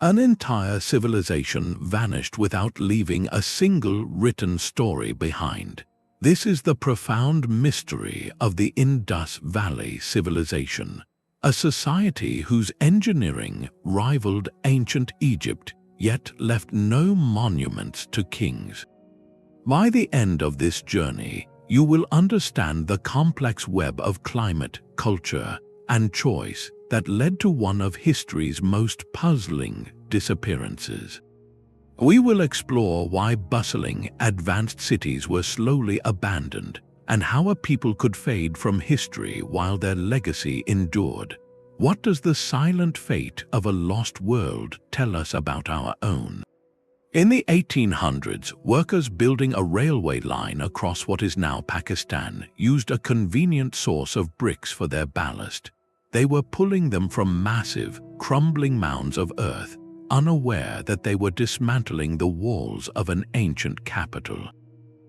An entire civilization vanished without leaving a single written story behind. This is the profound mystery of the Indus Valley Civilization, a society whose engineering rivaled ancient Egypt, yet left no monuments to kings. By the end of this journey, you will understand the complex web of climate, culture, and choice that led to one of history's most puzzling disappearances. We will explore why bustling, advanced cities were slowly abandoned and how a people could fade from history while their legacy endured. What does the silent fate of a lost world tell us about our own? In the 1800s, workers building a railway line across what is now Pakistan used a convenient source of bricks for their ballast. They were pulling them from massive, crumbling mounds of earth, unaware that they were dismantling the walls of an ancient capital.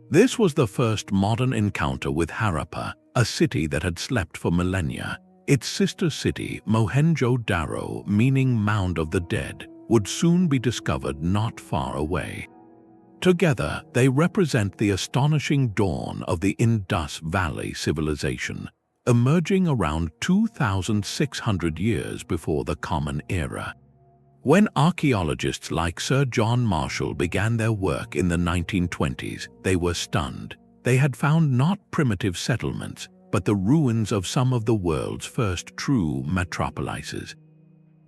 This was the first modern encounter with Harappa, a city that had slept for millennia. Its sister city, Mohenjo-daro, meaning Mound of the Dead, would soon be discovered not far away. Together, they represent the astonishing dawn of the Indus Valley Civilization, emerging around 2,600 years before the Common Era. When archaeologists like Sir John Marshall began their work in the 1920s, they were stunned. They had found not primitive settlements, but the ruins of some of the world's first true metropolises.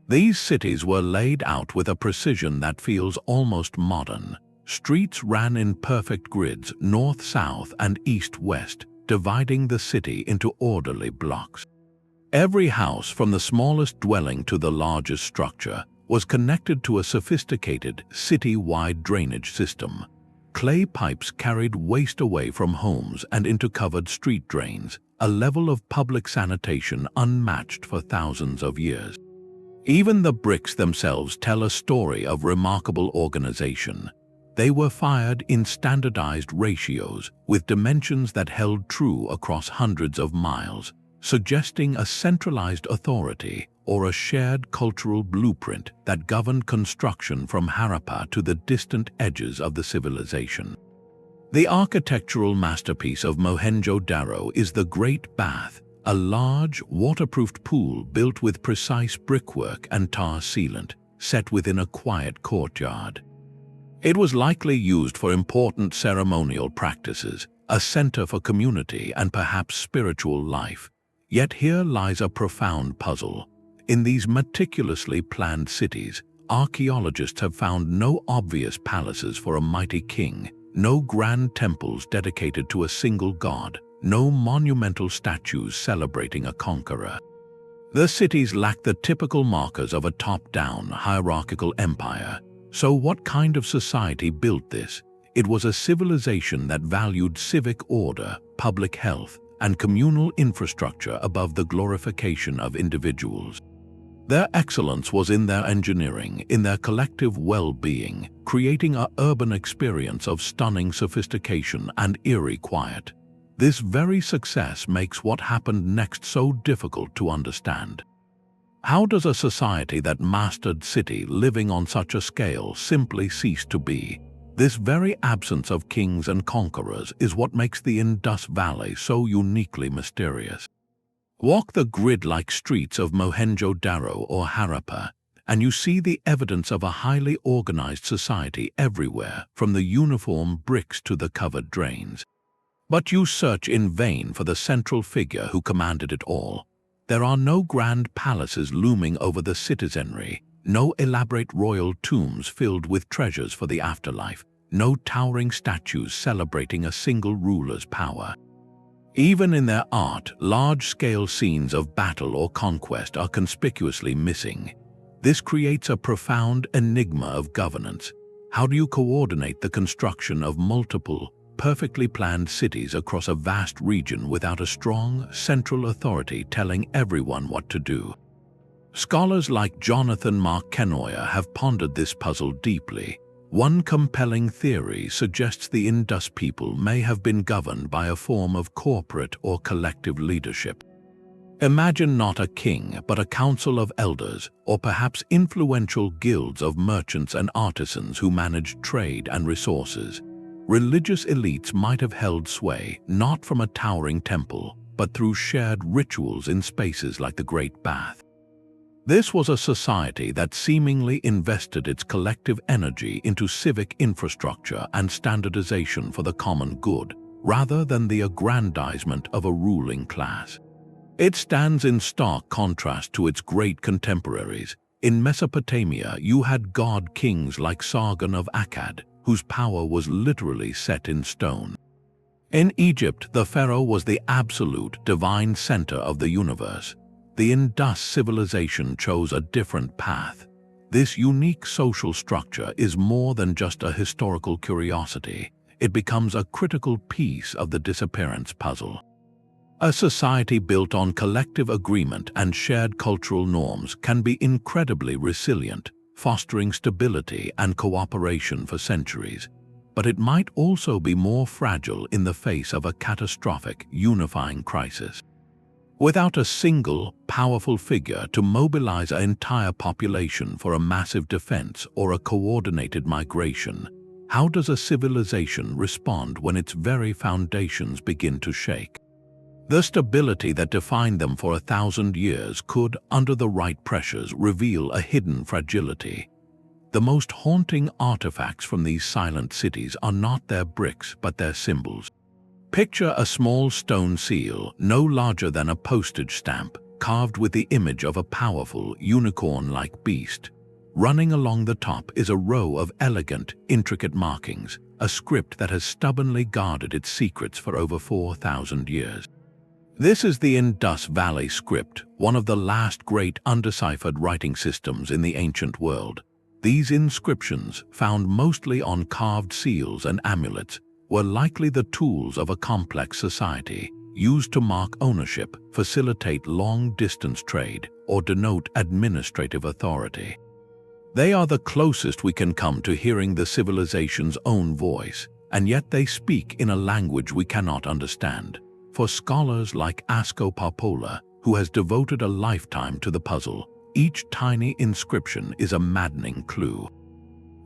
These cities were laid out with a precision that feels almost modern. Streets ran in perfect grids, north-south and east-west, dividing the city into orderly blocks. Every house, from the smallest dwelling to the largest structure, was connected to a sophisticated, city-wide drainage system. Clay pipes carried waste away from homes and into covered street drains, a level of public sanitation unmatched for thousands of years. Even the bricks themselves tell a story of remarkable organization. They were fired in standardized ratios with dimensions that held true across hundreds of miles, suggesting a centralized authority or a shared cultural blueprint that governed construction from Harappa to the distant edges of the civilization. The architectural masterpiece of Mohenjo-daro is the Great Bath, a large, waterproofed pool built with precise brickwork and tar sealant, set within a quiet courtyard. It was likely used for important ceremonial practices, a center for community and perhaps spiritual life. Yet here lies a profound puzzle. In these meticulously planned cities, archaeologists have found no obvious palaces for a mighty king, no grand temples dedicated to a single god, no monumental statues celebrating a conqueror. The cities lack the typical markers of a top-down, hierarchical empire. So what kind of society built this? It was a civilization that valued civic order, public health, and communal infrastructure above the glorification of individuals. Their excellence was in their engineering, in their collective well-being, creating an urban experience of stunning sophistication and eerie quiet. This very success makes what happened next so difficult to understand. How does a society that mastered city living on such a scale simply cease to be? This very absence of kings and conquerors is what makes the Indus Valley so uniquely mysterious. Walk the grid-like streets of Mohenjo-daro or Harappa, and you see the evidence of a highly organized society everywhere, from the uniform bricks to the covered drains. But you search in vain for the central figure who commanded it all. There are no grand palaces looming over the citizenry, no elaborate royal tombs filled with treasures for the afterlife, no towering statues celebrating a single ruler's power. Even in their art, large-scale scenes of battle or conquest are conspicuously missing. This creates a profound enigma of governance. How do you coordinate the construction of multiple, perfectly planned cities across a vast region without a strong, central authority telling everyone what to do? Scholars like Jonathan Mark Kenoyer have pondered this puzzle deeply. One compelling theory suggests the Indus people may have been governed by a form of corporate or collective leadership. Imagine not a king, but a council of elders, or perhaps influential guilds of merchants and artisans who managed trade and resources. Religious elites might have held sway, not from a towering temple, but through shared rituals in spaces like the Great Bath. This was a society that seemingly invested its collective energy into civic infrastructure and standardization for the common good, rather than the aggrandizement of a ruling class. It stands in stark contrast to its great contemporaries. In Mesopotamia, you had god-kings like Sargon of Akkad, whose power was literally set in stone. In Egypt, the pharaoh was the absolute divine center of the universe. The Indus civilization chose a different path. This unique social structure is more than just a historical curiosity. It becomes a critical piece of the disappearance puzzle. A society built on collective agreement and shared cultural norms can be incredibly resilient, fostering stability and cooperation for centuries. But it might also be more fragile in the face of a catastrophic, unifying crisis. Without a single, powerful figure to mobilize an entire population for a massive defense or a coordinated migration, how does a civilization respond when its very foundations begin to shake? The stability that defined them for 1,000 years could, under the right pressures, reveal a hidden fragility. The most haunting artifacts from these silent cities are not their bricks but their symbols. Picture a small stone seal, no larger than a postage stamp, carved with the image of a powerful, unicorn-like beast. Running along the top is a row of elegant, intricate markings, a script that has stubbornly guarded its secrets for over 4,000 years. This is the Indus Valley script, one of the last great undeciphered writing systems in the ancient world. These inscriptions, found mostly on carved seals and amulets, were likely the tools of a complex society, used to mark ownership, facilitate long-distance trade, or denote administrative authority. They are the closest we can come to hearing the civilization's own voice, and yet they speak in a language we cannot understand. For scholars like Asko Parpola, who has devoted a lifetime to the puzzle, each tiny inscription is a maddening clue.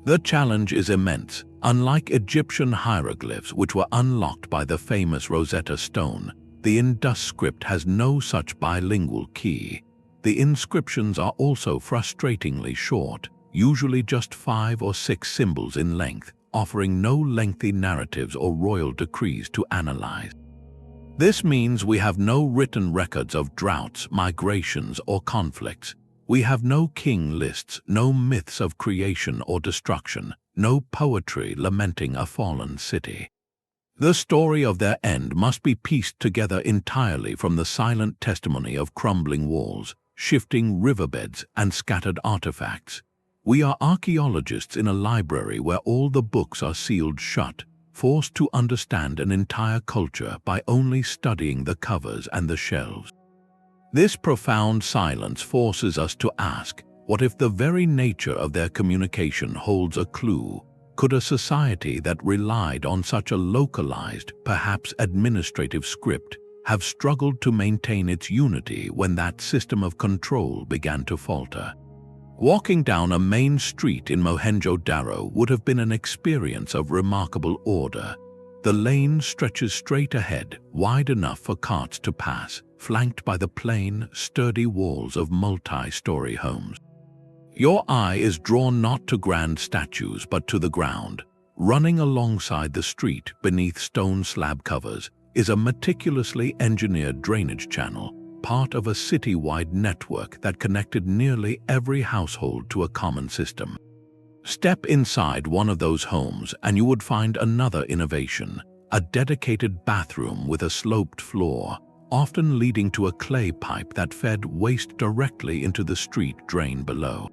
The challenge is immense. Unlike Egyptian hieroglyphs, which were unlocked by the famous Rosetta Stone, the Indus script has no such bilingual key. The inscriptions are also frustratingly short, usually just 5 or 6 symbols in length, offering no lengthy narratives or royal decrees to analyze. This means we have no written records of droughts, migrations, or conflicts. We have no king lists, no myths of creation or destruction, no poetry lamenting a fallen city. The story of their end must be pieced together entirely from the silent testimony of crumbling walls, shifting riverbeds, and scattered artifacts. We are archaeologists in a library where all the books are sealed shut, forced to understand an entire culture by only studying the covers and the shelves. This profound silence forces us to ask, what if the very nature of their communication holds a clue? Could a society that relied on such a localized, perhaps administrative script, have struggled to maintain its unity when that system of control began to falter? Walking down a main street in Mohenjo-daro would have been an experience of remarkable order. The lane stretches straight ahead, wide enough for carts to pass, flanked by the plain, sturdy walls of multi-story homes. Your eye is drawn not to grand statues but to the ground. Running alongside the street beneath stone slab covers is a meticulously engineered drainage channel, part of a city-wide network that connected nearly every household to a common system. Step inside one of those homes and you would find another innovation, a dedicated bathroom with a sloped floor, often leading to a clay pipe that fed waste directly into the street drain below.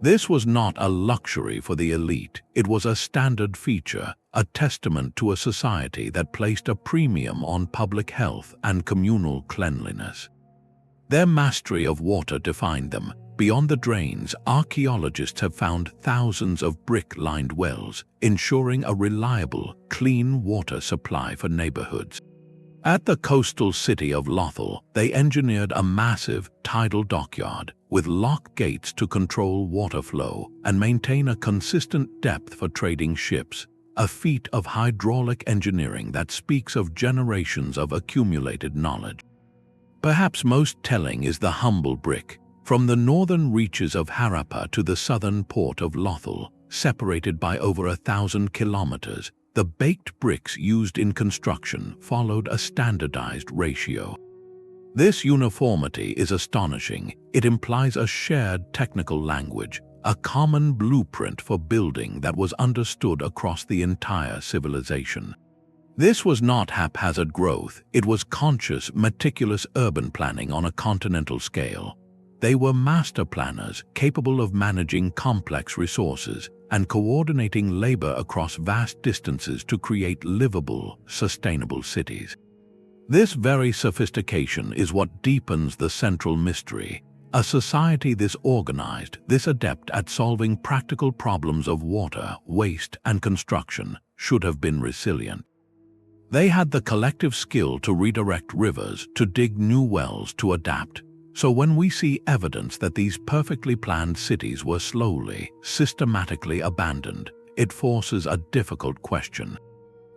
This was not a luxury for the elite, it was a standard feature, a testament to a society that placed a premium on public health and communal cleanliness. Their mastery of water defined them. Beyond the drains, archaeologists have found thousands of brick-lined wells, ensuring a reliable, clean water supply for neighborhoods. At the coastal city of Lothal, they engineered a massive tidal dockyard with lock gates to control water flow and maintain a consistent depth for trading ships, a feat of hydraulic engineering that speaks of generations of accumulated knowledge. Perhaps most telling is the humble brick. From the northern reaches of Harappa to the southern port of Lothal, separated by over 1,000 kilometers, the baked bricks used in construction followed a standardized ratio. This uniformity is astonishing. It implies a shared technical language, a common blueprint for building that was understood across the entire civilization. This was not haphazard growth, it was conscious, meticulous urban planning on a continental scale. They were master planners capable of managing complex resources and coordinating labor across vast distances to create livable, sustainable cities. This very sophistication is what deepens the central mystery. A society this organized, this adept at solving practical problems of water, waste, and construction, should have been resilient. They had the collective skill to redirect rivers, to dig new wells, to adapt. So when we see evidence that these perfectly planned cities were slowly, systematically abandoned, it forces a difficult question.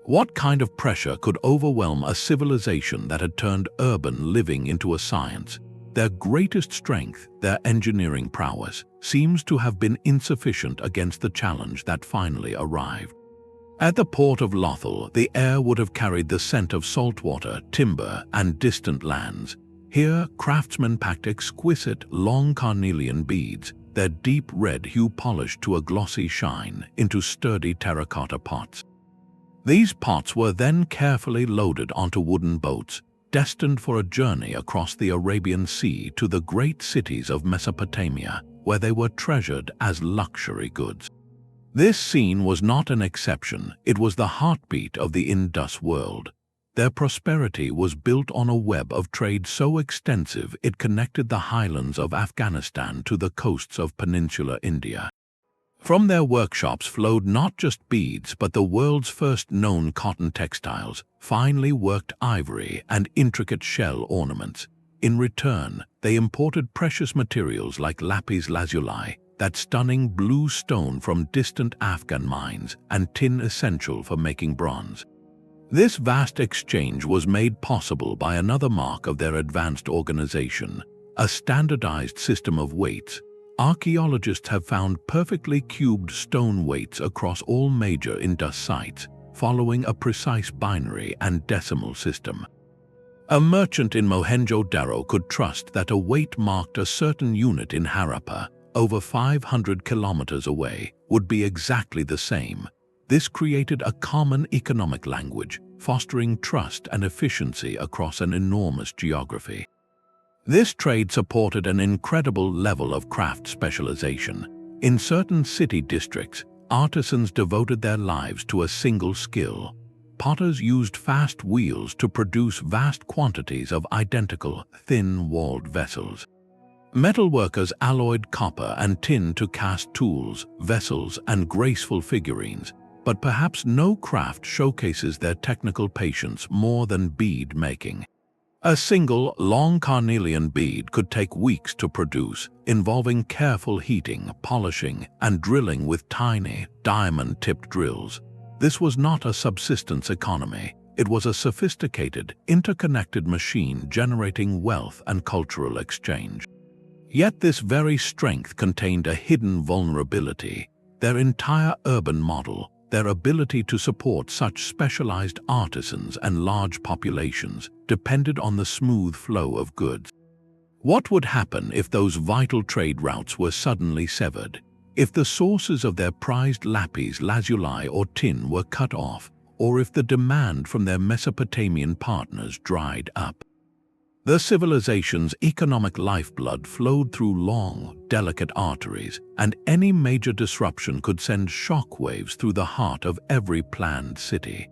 What kind of pressure could overwhelm a civilization that had turned urban living into a science? Their greatest strength, their engineering prowess, seems to have been insufficient against the challenge that finally arrived. At the port of Lothal, the air would have carried the scent of saltwater, timber, and distant lands. Here, craftsmen packed exquisite, long carnelian beads, their deep red hue polished to a glossy shine, into sturdy terracotta pots. These pots were then carefully loaded onto wooden boats, destined for a journey across the Arabian Sea to the great cities of Mesopotamia, where they were treasured as luxury goods. This scene was not an exception, it was the heartbeat of the Indus world. Their prosperity was built on a web of trade so extensive it connected the highlands of Afghanistan to the coasts of peninsular India. From their workshops flowed not just beads but the world's first known cotton textiles, finely worked ivory, and intricate shell ornaments. In return, they imported precious materials like lapis lazuli, that stunning blue stone from distant Afghan mines, and tin essential for making bronze. This vast exchange was made possible by another mark of their advanced organization, a standardized system of weights. Archaeologists have found perfectly cubed stone weights across all major Indus sites, following a precise binary and decimal system. A merchant in Mohenjo-daro could trust that a weight marked a certain unit in Harappa, over 500 kilometers away, would be exactly the same. This created a common economic language, fostering trust and efficiency across an enormous geography. This trade supported an incredible level of craft specialization. In certain city districts, artisans devoted their lives to a single skill. Potters used fast wheels to produce vast quantities of identical, thin-walled vessels. Metalworkers alloyed copper and tin to cast tools, vessels, and graceful figurines. But perhaps no craft showcases their technical patience more than bead making. A single, long carnelian bead could take weeks to produce, involving careful heating, polishing, and drilling with tiny, diamond-tipped drills. This was not a subsistence economy. It was a sophisticated, interconnected machine generating wealth and cultural exchange. Yet this very strength contained a hidden vulnerability. Their entire urban model, their ability to support such specialized artisans and large populations, depended on the smooth flow of goods. What would happen if those vital trade routes were suddenly severed? If the sources of their prized lapis lazuli or tin were cut off, or if the demand from their Mesopotamian partners dried up? The civilization's economic lifeblood flowed through long, delicate arteries, and any major disruption could send shockwaves through the heart of every planned city.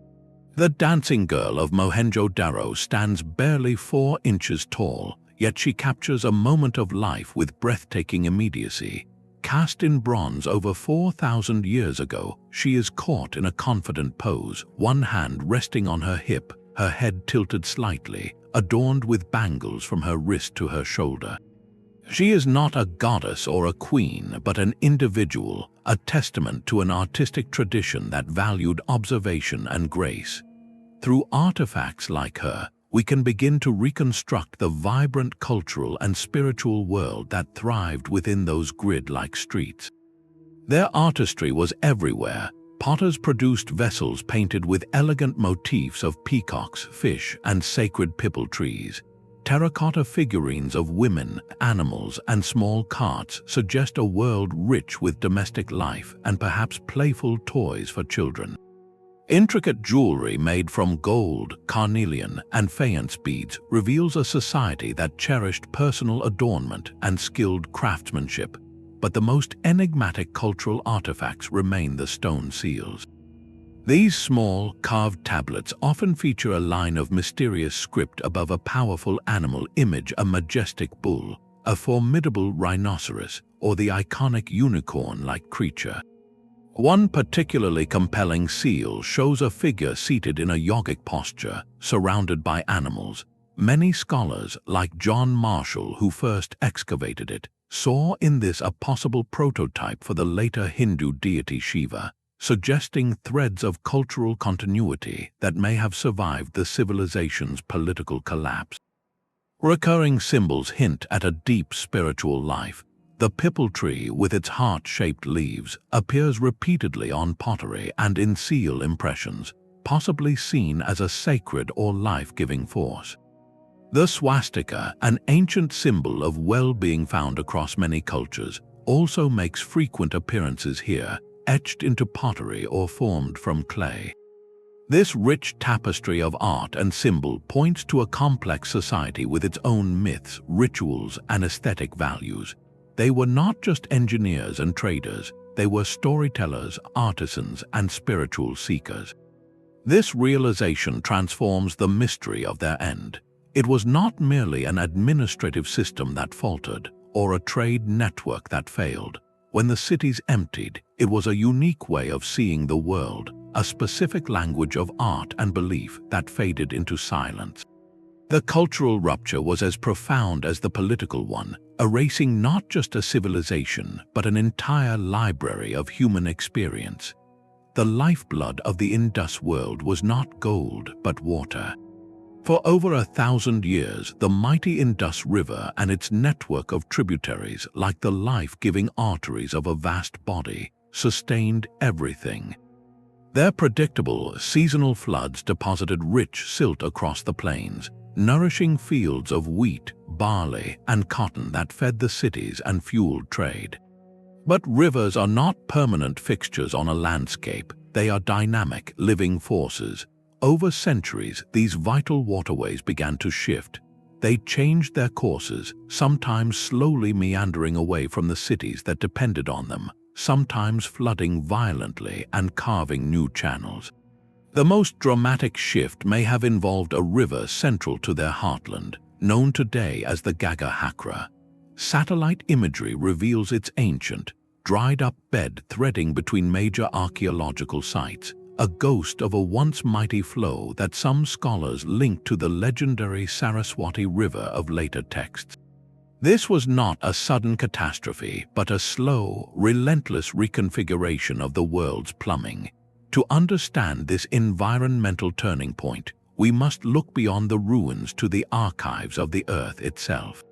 The dancing girl of Mohenjo-daro stands barely 4 inches tall, yet she captures a moment of life with breathtaking immediacy. Cast in bronze over 4,000 years ago, she is caught in a confident pose, one hand resting on her hip, her head tilted slightly, adorned with bangles from her wrist to her shoulder. She is not a goddess or a queen, but an individual, a testament to an artistic tradition that valued observation and grace. Through artifacts like her, we can begin to reconstruct the vibrant cultural and spiritual world that thrived within those grid-like streets. Their artistry was everywhere. Potters produced vessels painted with elegant motifs of peacocks, fish, and sacred pipal trees. Terracotta figurines of women, animals, and small carts suggest a world rich with domestic life and perhaps playful toys for children. Intricate jewelry made from gold, carnelian, and faience beads reveals a society that cherished personal adornment and skilled craftsmanship. But the most enigmatic cultural artifacts remain the stone seals. These small, carved tablets often feature a line of mysterious script above a powerful animal image: a majestic bull, a formidable rhinoceros, or the iconic unicorn-like creature. One particularly compelling seal shows a figure seated in a yogic posture, surrounded by animals. Many scholars, like John Marshall, who first excavated it, saw in this a possible prototype for the later Hindu deity Shiva, suggesting threads of cultural continuity that may have survived the civilization's political collapse. Recurring symbols hint at a deep spiritual life. The pipal tree, with its heart-shaped leaves, appears repeatedly on pottery and in seal impressions, possibly seen as a sacred or life-giving force. The swastika, an ancient symbol of well-being found across many cultures, also makes frequent appearances here, etched into pottery or formed from clay. This rich tapestry of art and symbol points to a complex society with its own myths, rituals, and aesthetic values. They were not just engineers and traders, they were storytellers, artisans, and spiritual seekers. This realization transforms the mystery of their end. It was not merely an administrative system that faltered, or a trade network that failed. When the cities emptied, it was a unique way of seeing the world, a specific language of art and belief that faded into silence. The cultural rupture was as profound as the political one, erasing not just a civilization, but an entire library of human experience. The lifeblood of the Indus world was not gold, but water. For over 1,000 years, the mighty Indus River and its network of tributaries, like the life-giving arteries of a vast body, sustained everything. Their predictable, seasonal floods deposited rich silt across the plains, nourishing fields of wheat, barley, and cotton that fed the cities and fueled trade. But rivers are not permanent fixtures on a landscape. They are dynamic, living forces. Over centuries, these vital waterways began to shift. They changed their courses, sometimes slowly meandering away from the cities that depended on them, sometimes flooding violently and carving new channels. The most dramatic shift may have involved a river central to their heartland, known today as the Gagga-Hakra. Satellite imagery reveals its ancient, dried-up bed threading between major archaeological sites, a ghost of a once mighty flow that some scholars link to the legendary Saraswati River of later texts. This was not a sudden catastrophe, but a slow, relentless reconfiguration of the world's plumbing. To understand this environmental turning point, we must look beyond the ruins to the archives of the Earth itself.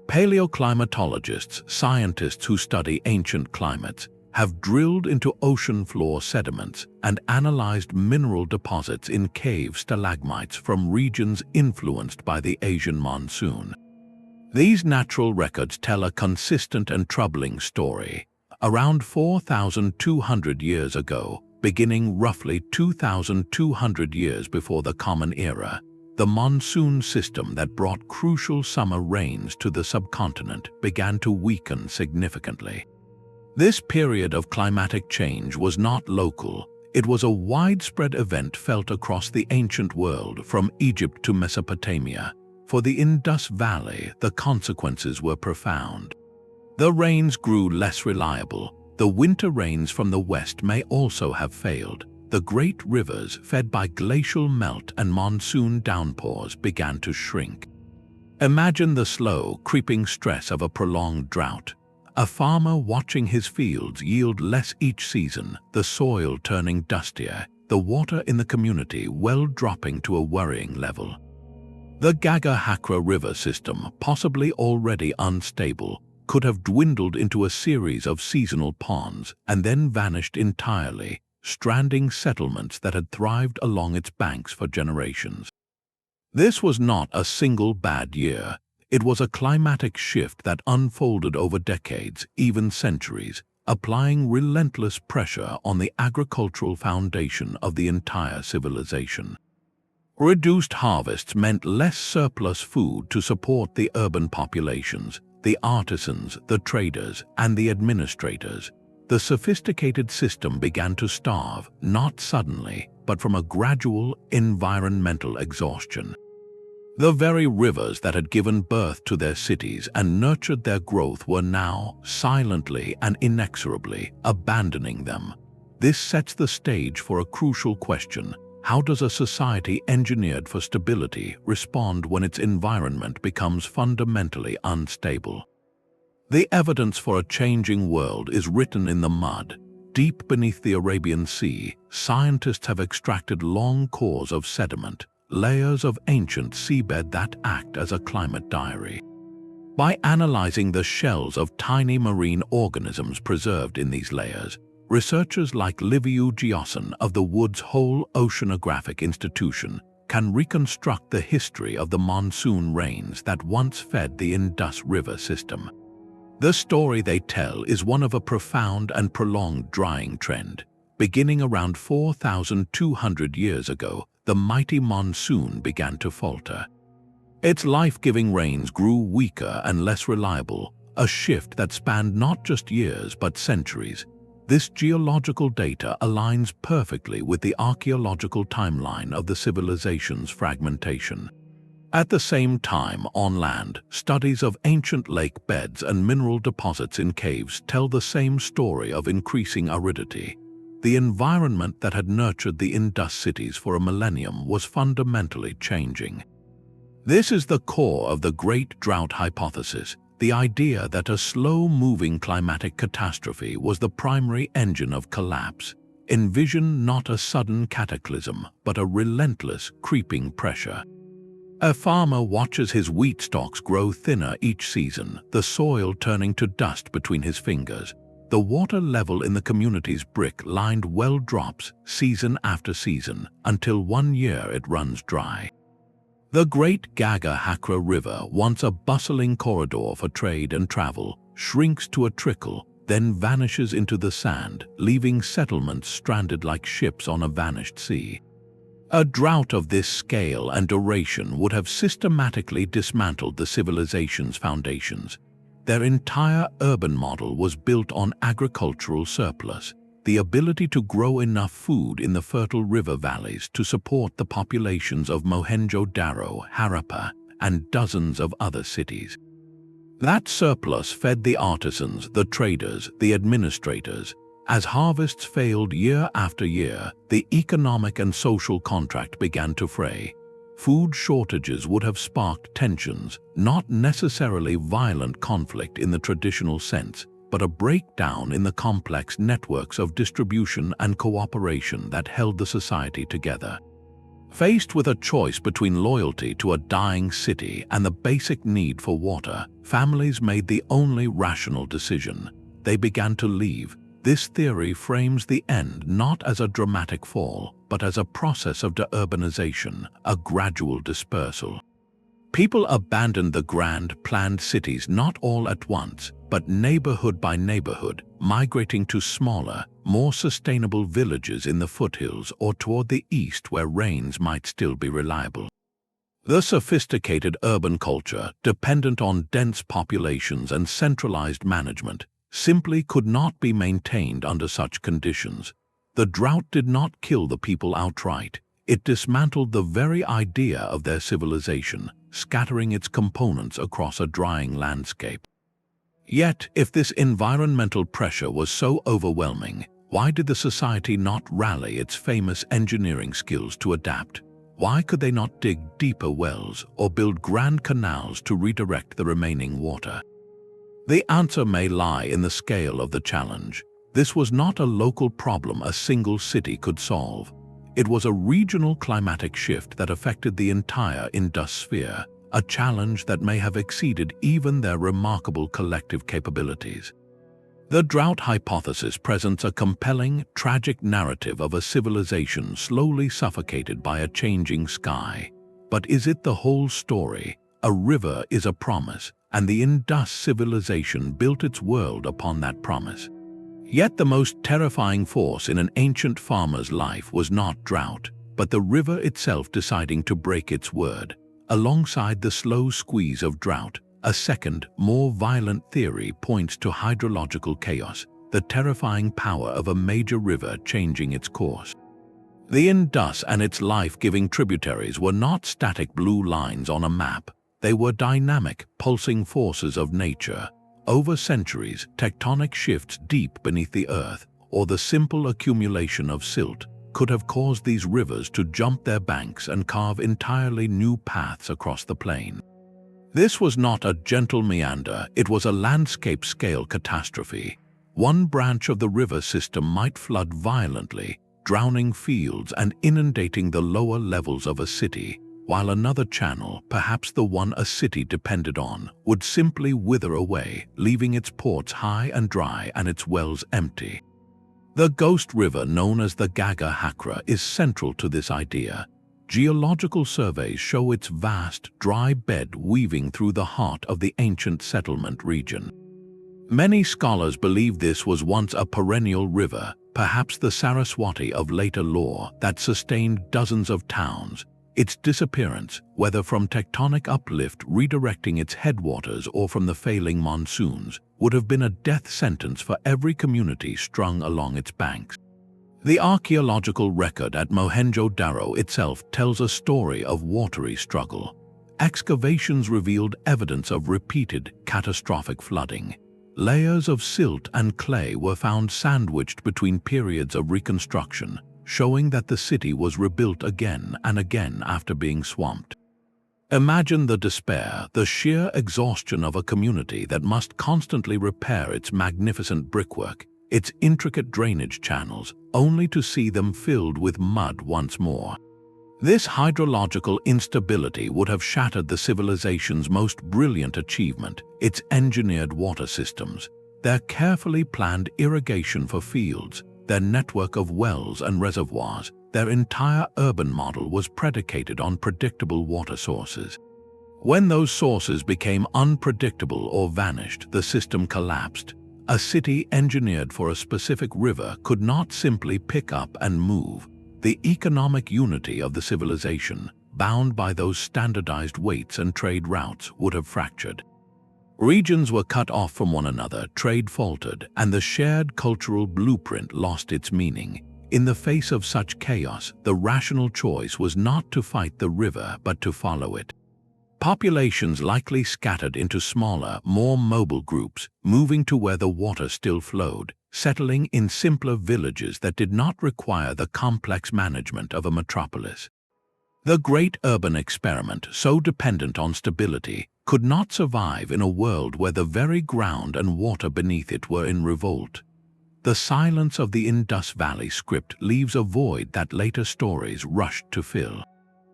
Paleoclimatologists, scientists who study ancient climates, have drilled into ocean floor sediments and analyzed mineral deposits in cave stalagmites from regions influenced by the Asian monsoon. These natural records tell a consistent and troubling story. Around 4,200 years ago, beginning roughly 2,200 years before the Common Era, the monsoon system that brought crucial summer rains to the subcontinent began to weaken significantly. This period of climatic change was not local. It was a widespread event felt across the ancient world, from Egypt to Mesopotamia. For the Indus Valley, the consequences were profound. The rains grew less reliable. The winter rains from the west may also have failed. the great rivers fed by glacial melt and monsoon downpours began to shrink. Imagine the slow, creeping stress of a prolonged drought. A farmer watching his fields yield less each season, the soil turning dustier, the water in the community well dropping to a worrying level. The Gagga-Hakra river system, possibly already unstable, could have dwindled into a series of seasonal ponds and then vanished entirely, stranding settlements that had thrived along its banks for generations. This was not a single bad year. It was a climatic shift that unfolded over decades, even centuries, applying relentless pressure on the agricultural foundation of the entire civilization. Reduced harvests meant less surplus food to support the urban populations, the artisans, the traders, and the administrators. The sophisticated system began to starve, not suddenly, but from a gradual environmental exhaustion. The very rivers that had given birth to their cities and nurtured their growth were now, silently and inexorably, abandoning them. This sets the stage for a crucial question. How does a society engineered for stability respond when its environment becomes fundamentally unstable? The evidence for a changing world is written in the mud. Deep beneath the Arabian Sea, scientists have extracted long cores of sediment, layers of ancient seabed that act as a climate diary. By analyzing the shells of tiny marine organisms preserved in these layers, researchers like Liviu Giosan of the Woods Hole Oceanographic Institution can reconstruct the history of the monsoon rains that once fed the Indus River system. The story they tell is one of a profound and prolonged drying trend. Beginning around 4,200 years ago, the mighty monsoon began to falter. Its life-giving rains grew weaker and less reliable, a shift that spanned not just years but centuries. This geological data aligns perfectly with the archaeological timeline of the civilization's fragmentation. At the same time, on land, studies of ancient lake beds and mineral deposits in caves tell the same story of increasing aridity. The environment that had nurtured the Indus cities for a millennium was fundamentally changing. This is the core of the Great Drought hypothesis, the idea that a slow-moving climatic catastrophe was the primary engine of collapse. Envision not a sudden cataclysm, but a relentless, creeping pressure. A farmer watches his wheat stalks grow thinner each season, the soil turning to dust between his fingers. The water level in the community's brick-lined well drops season after season, until one year it runs dry. The great Gagga-Hakra River, once a bustling corridor for trade and travel, shrinks to a trickle, then vanishes into the sand, leaving settlements stranded like ships on a vanished sea. A drought of this scale and duration would have systematically dismantled the civilization's foundations. Their entire urban model was built on agricultural surplus, the ability to grow enough food in the fertile river valleys to support the populations of Mohenjo-daro, Harappa, and dozens of other cities. That surplus fed the artisans, the traders, the administrators. As harvests failed year after year, the economic and social contract began to fray. Food shortages would have sparked tensions, not necessarily violent conflict in the traditional sense, but a breakdown in the complex networks of distribution and cooperation that held the society together. Faced with a choice between loyalty to a dying city and the basic need for water, families made the only rational decision. They began to leave. This theory frames the end not as a dramatic fall, but as a process of de-urbanization, a gradual dispersal. People abandoned the grand, planned cities not all at once, but neighborhood by neighborhood, migrating to smaller, more sustainable villages in the foothills or toward the east where rains might still be reliable. The sophisticated urban culture, dependent on dense populations and centralized management, simply could not be maintained under such conditions. The drought did not kill the people outright. It dismantled the very idea of their civilization, scattering its components across a drying landscape. Yet, if this environmental pressure was so overwhelming, Why did the society not rally its famous engineering skills to adapt? Why could they not dig deeper wells or build grand canals to redirect the remaining water? The answer may lie in the scale of the challenge. This was not a local problem a single city could solve. It was a regional climatic shift that affected the entire Indus sphere, a challenge that may have exceeded even their remarkable collective capabilities. The drought hypothesis presents a compelling, tragic narrative of a civilization slowly suffocated by a changing sky. But is it the whole story? A river is a promise, and the Indus civilization built its world upon that promise. Yet the most terrifying force in an ancient farmer's life was not drought, but the river itself deciding to break its word. Alongside the slow squeeze of drought, a second, more violent theory points to hydrological chaos, the terrifying power of a major river changing its course. The Indus and its life-giving tributaries were not static blue lines on a map. They were dynamic, pulsing forces of nature. Over centuries, tectonic shifts deep beneath the earth, or the simple accumulation of silt, could have caused these rivers to jump their banks and carve entirely new paths across the plain. This was not a gentle meander, it was a landscape-scale catastrophe. One branch of the river system might flood violently, drowning fields and inundating the lower levels of a city, while another channel, perhaps the one a city depended on, would simply wither away, leaving its ports high and dry and its wells empty. The ghost river known as the Gaga Hakra is central to this idea. Geological surveys show its vast, dry bed weaving through the heart of the ancient settlement region. Many scholars believe this was once a perennial river, perhaps the Saraswati of later lore, that sustained dozens of towns. Its disappearance, whether from tectonic uplift redirecting its headwaters or from the failing monsoons, would have been a death sentence for every community strung along its banks. The archaeological record at Mohenjo-daro itself tells a story of watery struggle. Excavations revealed evidence of repeated, catastrophic flooding. Layers of silt and clay were found sandwiched between periods of reconstruction, showing that the city was rebuilt again and again after being swamped. Imagine the despair, the sheer exhaustion of a community that must constantly repair its magnificent brickwork, its intricate drainage channels, only to see them filled with mud once more. This hydrological instability would have shattered the civilization's most brilliant achievement, its engineered water systems, their carefully planned irrigation for fields, their network of wells and reservoirs. Their entire urban model was predicated on predictable water sources. When those sources became unpredictable or vanished, the system collapsed. A city engineered for a specific river could not simply pick up and move. The economic unity of the civilization, bound by those standardized weights and trade routes, would have fractured. Regions were cut off from one another, trade faltered, and the shared cultural blueprint lost its meaning. In the face of such chaos, the rational choice was not to fight the river but to follow it. Populations likely scattered into smaller, more mobile groups, moving to where the water still flowed, settling in simpler villages that did not require the complex management of a metropolis. The great urban experiment, so dependent on stability, could not survive in a world where the very ground and water beneath it were in revolt. The silence of the Indus Valley script leaves a void that later stories rushed to fill.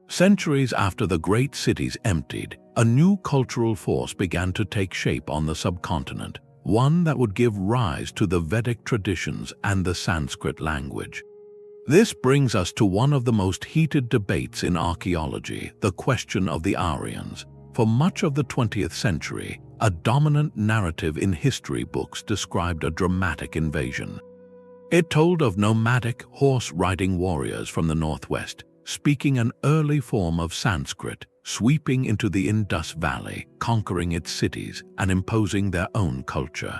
Centuries after the great cities emptied, a new cultural force began to take shape on the subcontinent, one that would give rise to the Vedic traditions and the Sanskrit language. This brings us to one of the most heated debates in archaeology, the question of the Aryans. For much of the 20th century, a dominant narrative in history books described a dramatic invasion. It told of nomadic, horse-riding warriors from the northwest, speaking an early form of Sanskrit, sweeping into the Indus Valley, conquering its cities, and imposing their own culture.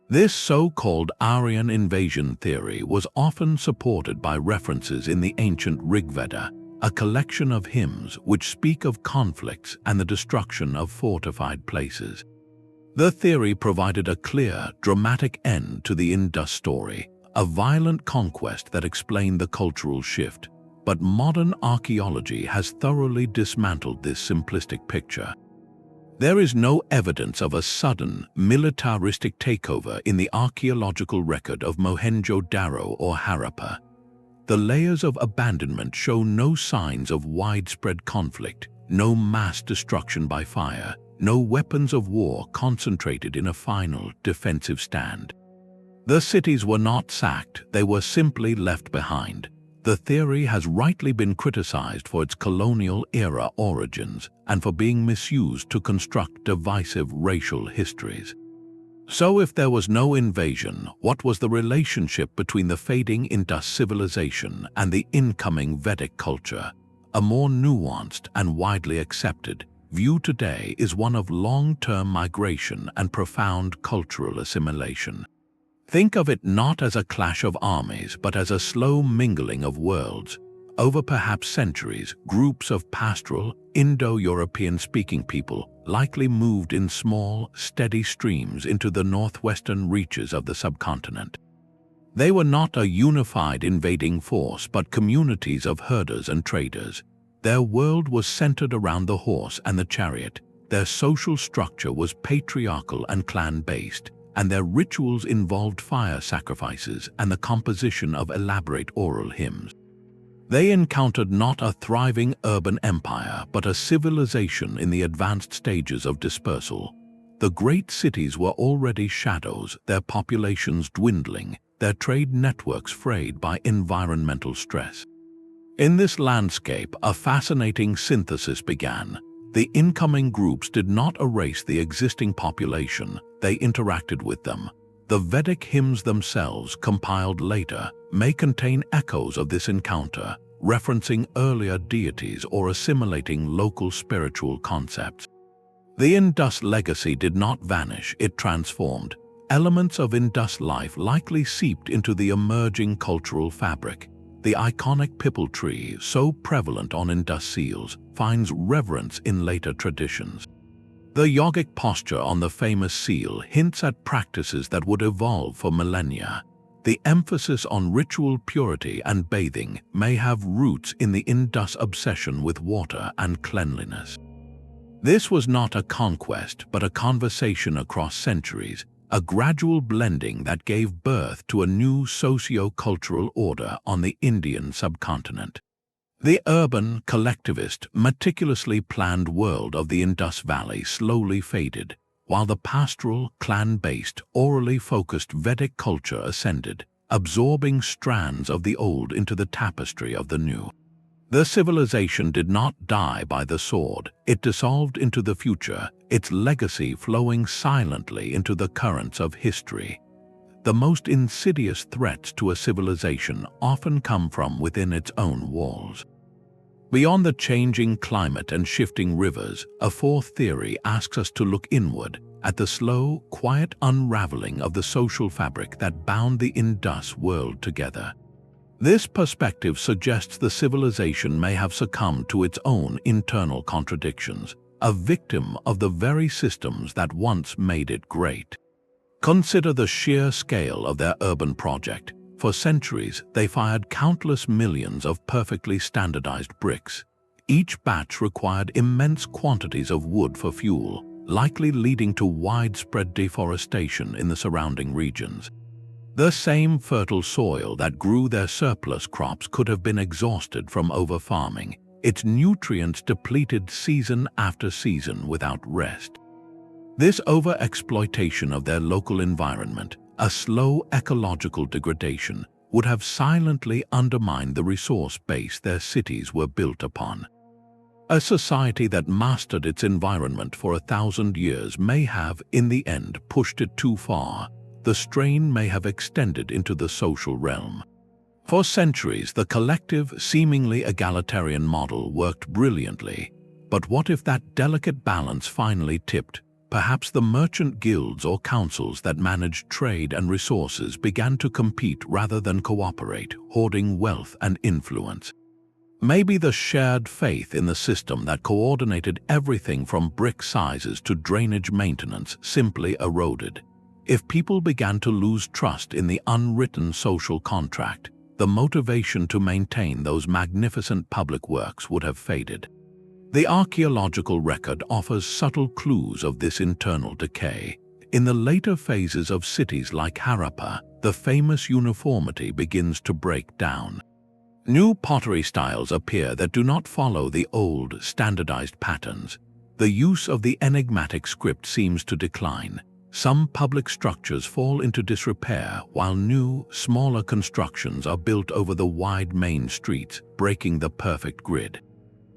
This so-called Aryan invasion theory was often supported by references in the ancient Rigveda, a collection of hymns which speak of conflicts and the destruction of fortified places. The theory provided a clear, dramatic end to the Indus story, a violent conquest that explained the cultural shift. But modern archaeology has thoroughly dismantled this simplistic picture. There is no evidence of a sudden, militaristic takeover in the archaeological record of Mohenjo-daro or Harappa. The layers of abandonment show no signs of widespread conflict, no mass destruction by fire, no weapons of war concentrated in a final defensive stand. The cities were not sacked, they were simply left behind. The theory has rightly been criticized for its colonial-era origins and for being misused to construct divisive racial histories. So if there was no invasion, what was the relationship between the fading Indus civilization and the incoming Vedic culture? A more nuanced and widely accepted view today is one of long-term migration and profound cultural assimilation. Think of it not as a clash of armies, but as a slow mingling of worlds. Over perhaps centuries, groups of pastoral, Indo-European-speaking people likely moved in small, steady streams into the northwestern reaches of the subcontinent. They were not a unified invading force, but communities of herders and traders. Their world was centered around the horse and the chariot. Their social structure was patriarchal and clan-based, and their rituals involved fire sacrifices and the composition of elaborate oral hymns. They encountered not a thriving urban empire, but a civilization in the advanced stages of dispersal. The great cities were already shadows, their populations dwindling, their trade networks frayed by environmental stress. In this landscape, a fascinating synthesis began. The incoming groups did not erase the existing population, they interacted with them. The Vedic hymns themselves, compiled later, may contain echoes of this encounter, referencing earlier deities or assimilating local spiritual concepts. The Indus legacy did not vanish, it transformed. Elements of Indus life likely seeped into the emerging cultural fabric. The iconic pipal tree, so prevalent on Indus seals, finds reverence in later traditions. The yogic posture on the famous seal hints at practices that would evolve for millennia. The emphasis on ritual purity and bathing may have roots in the Indus obsession with water and cleanliness. This was not a conquest, but a conversation across centuries, a gradual blending that gave birth to a new socio-cultural order on the Indian subcontinent. The urban, collectivist, meticulously planned world of the Indus Valley slowly faded, while the pastoral, clan-based, orally focused Vedic culture ascended, absorbing strands of the old into the tapestry of the new. The civilization did not die by the sword, it dissolved into the future, its legacy flowing silently into the currents of history. The most insidious threats to a civilization often come from within its own walls. Beyond the changing climate and shifting rivers, a fourth theory asks us to look inward at the slow, quiet unraveling of the social fabric that bound the Indus world together. This perspective suggests the civilization may have succumbed to its own internal contradictions, a victim of the very systems that once made it great. Consider the sheer scale of their urban project. For centuries, they fired countless millions of perfectly standardized bricks. Each batch required immense quantities of wood for fuel, likely leading to widespread deforestation in the surrounding regions. The same fertile soil that grew their surplus crops could have been exhausted from over-farming, its nutrients depleted season after season without rest. This over-exploitation of their local environment, a slow ecological degradation, would have silently undermined the resource base their cities were built upon. A society that mastered its environment for 1,000 years may have, in the end, pushed it too far. The strain may have extended into the social realm. For centuries, the collective, seemingly egalitarian model worked brilliantly. But what if that delicate balance finally tipped? Perhaps the merchant guilds or councils that managed trade and resources began to compete rather than cooperate, hoarding wealth and influence. Maybe the shared faith in the system that coordinated everything from brick sizes to drainage maintenance simply eroded. If people began to lose trust in the unwritten social contract, the motivation to maintain those magnificent public works would have faded. The archaeological record offers subtle clues of this internal decay. In the later phases of cities like Harappa, the famous uniformity begins to break down. New pottery styles appear that do not follow the old, standardized patterns. The use of the enigmatic script seems to decline. Some public structures fall into disrepair, while new, smaller constructions are built over the wide main streets, breaking the perfect grid.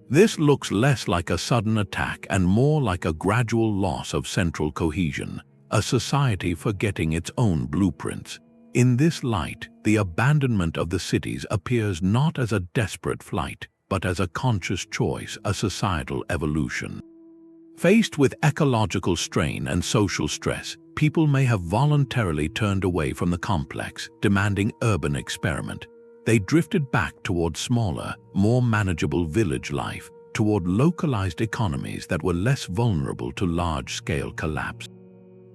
This looks less like a sudden attack and more like a gradual loss of central cohesion, a society forgetting its own blueprints. In this light, the abandonment of the cities appears not as a desperate flight, but as a conscious choice, a societal evolution. Faced with ecological strain and social stress, people may have voluntarily turned away from the complex, demanding urban experiment. They drifted back toward smaller, more manageable village life, toward localized economies that were less vulnerable to large-scale collapse.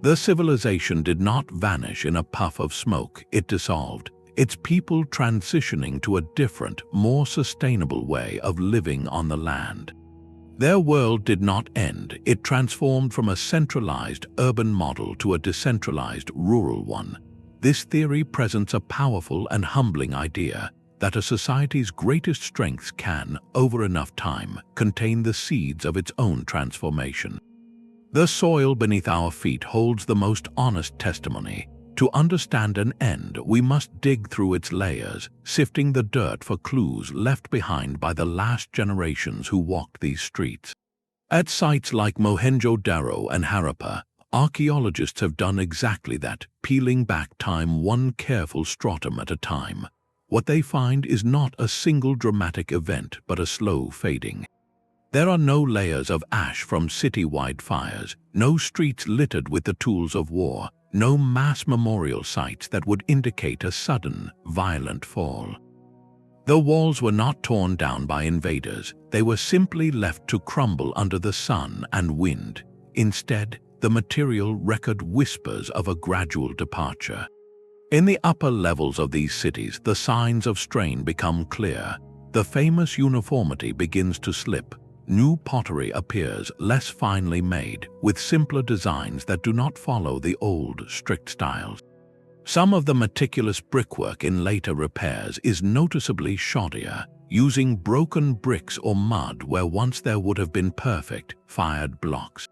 The civilization did not vanish in a puff of smoke, it dissolved, its people transitioning to a different, more sustainable way of living on the land. Their world did not end, it transformed from a centralized urban model to a decentralized rural one. This theory presents a powerful and humbling idea that a society's greatest strengths can, over enough time, contain the seeds of its own transformation. The soil beneath our feet holds the most honest testimony. To understand an end, we must dig through its layers, sifting the dirt for clues left behind by the last generations who walked these streets. At sites like Mohenjo-daro and Harappa, archaeologists have done exactly that, peeling back time one careful stratum at a time. What they find is not a single dramatic event, but a slow fading. There are no layers of ash from city-wide fires, no streets littered with the tools of war, no mass memorial sites that would indicate a sudden, violent fall. The walls were not torn down by invaders, they were simply left to crumble under the sun and wind. Instead, the material record whispers of a gradual departure. In the upper levels of these cities, the signs of strain become clear. The famous uniformity begins to slip. New pottery appears less finely made, with simpler designs that do not follow the old, strict styles. Some of the meticulous brickwork in later repairs is noticeably shoddier, using broken bricks or mud where once there would have been perfect, fired blocks.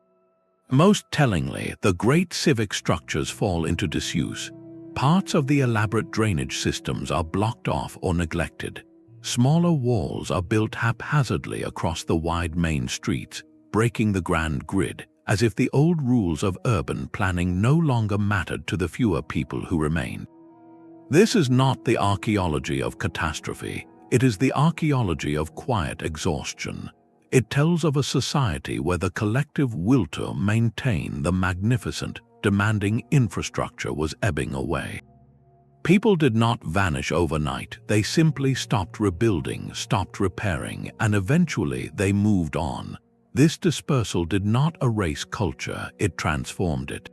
Most tellingly, the great civic structures fall into disuse. Parts of the elaborate drainage systems are blocked off or neglected. Smaller walls are built haphazardly across the wide main streets, breaking the grand grid, as if the old rules of urban planning no longer mattered to the fewer people who remained. This is not the archaeology of catastrophe, it is the archaeology of quiet exhaustion. It tells of a society where the collective will to maintain the magnificent, demanding infrastructure was ebbing away. People did not vanish overnight, they simply stopped rebuilding, stopped repairing, and eventually they moved on. This dispersal did not erase culture, it transformed it.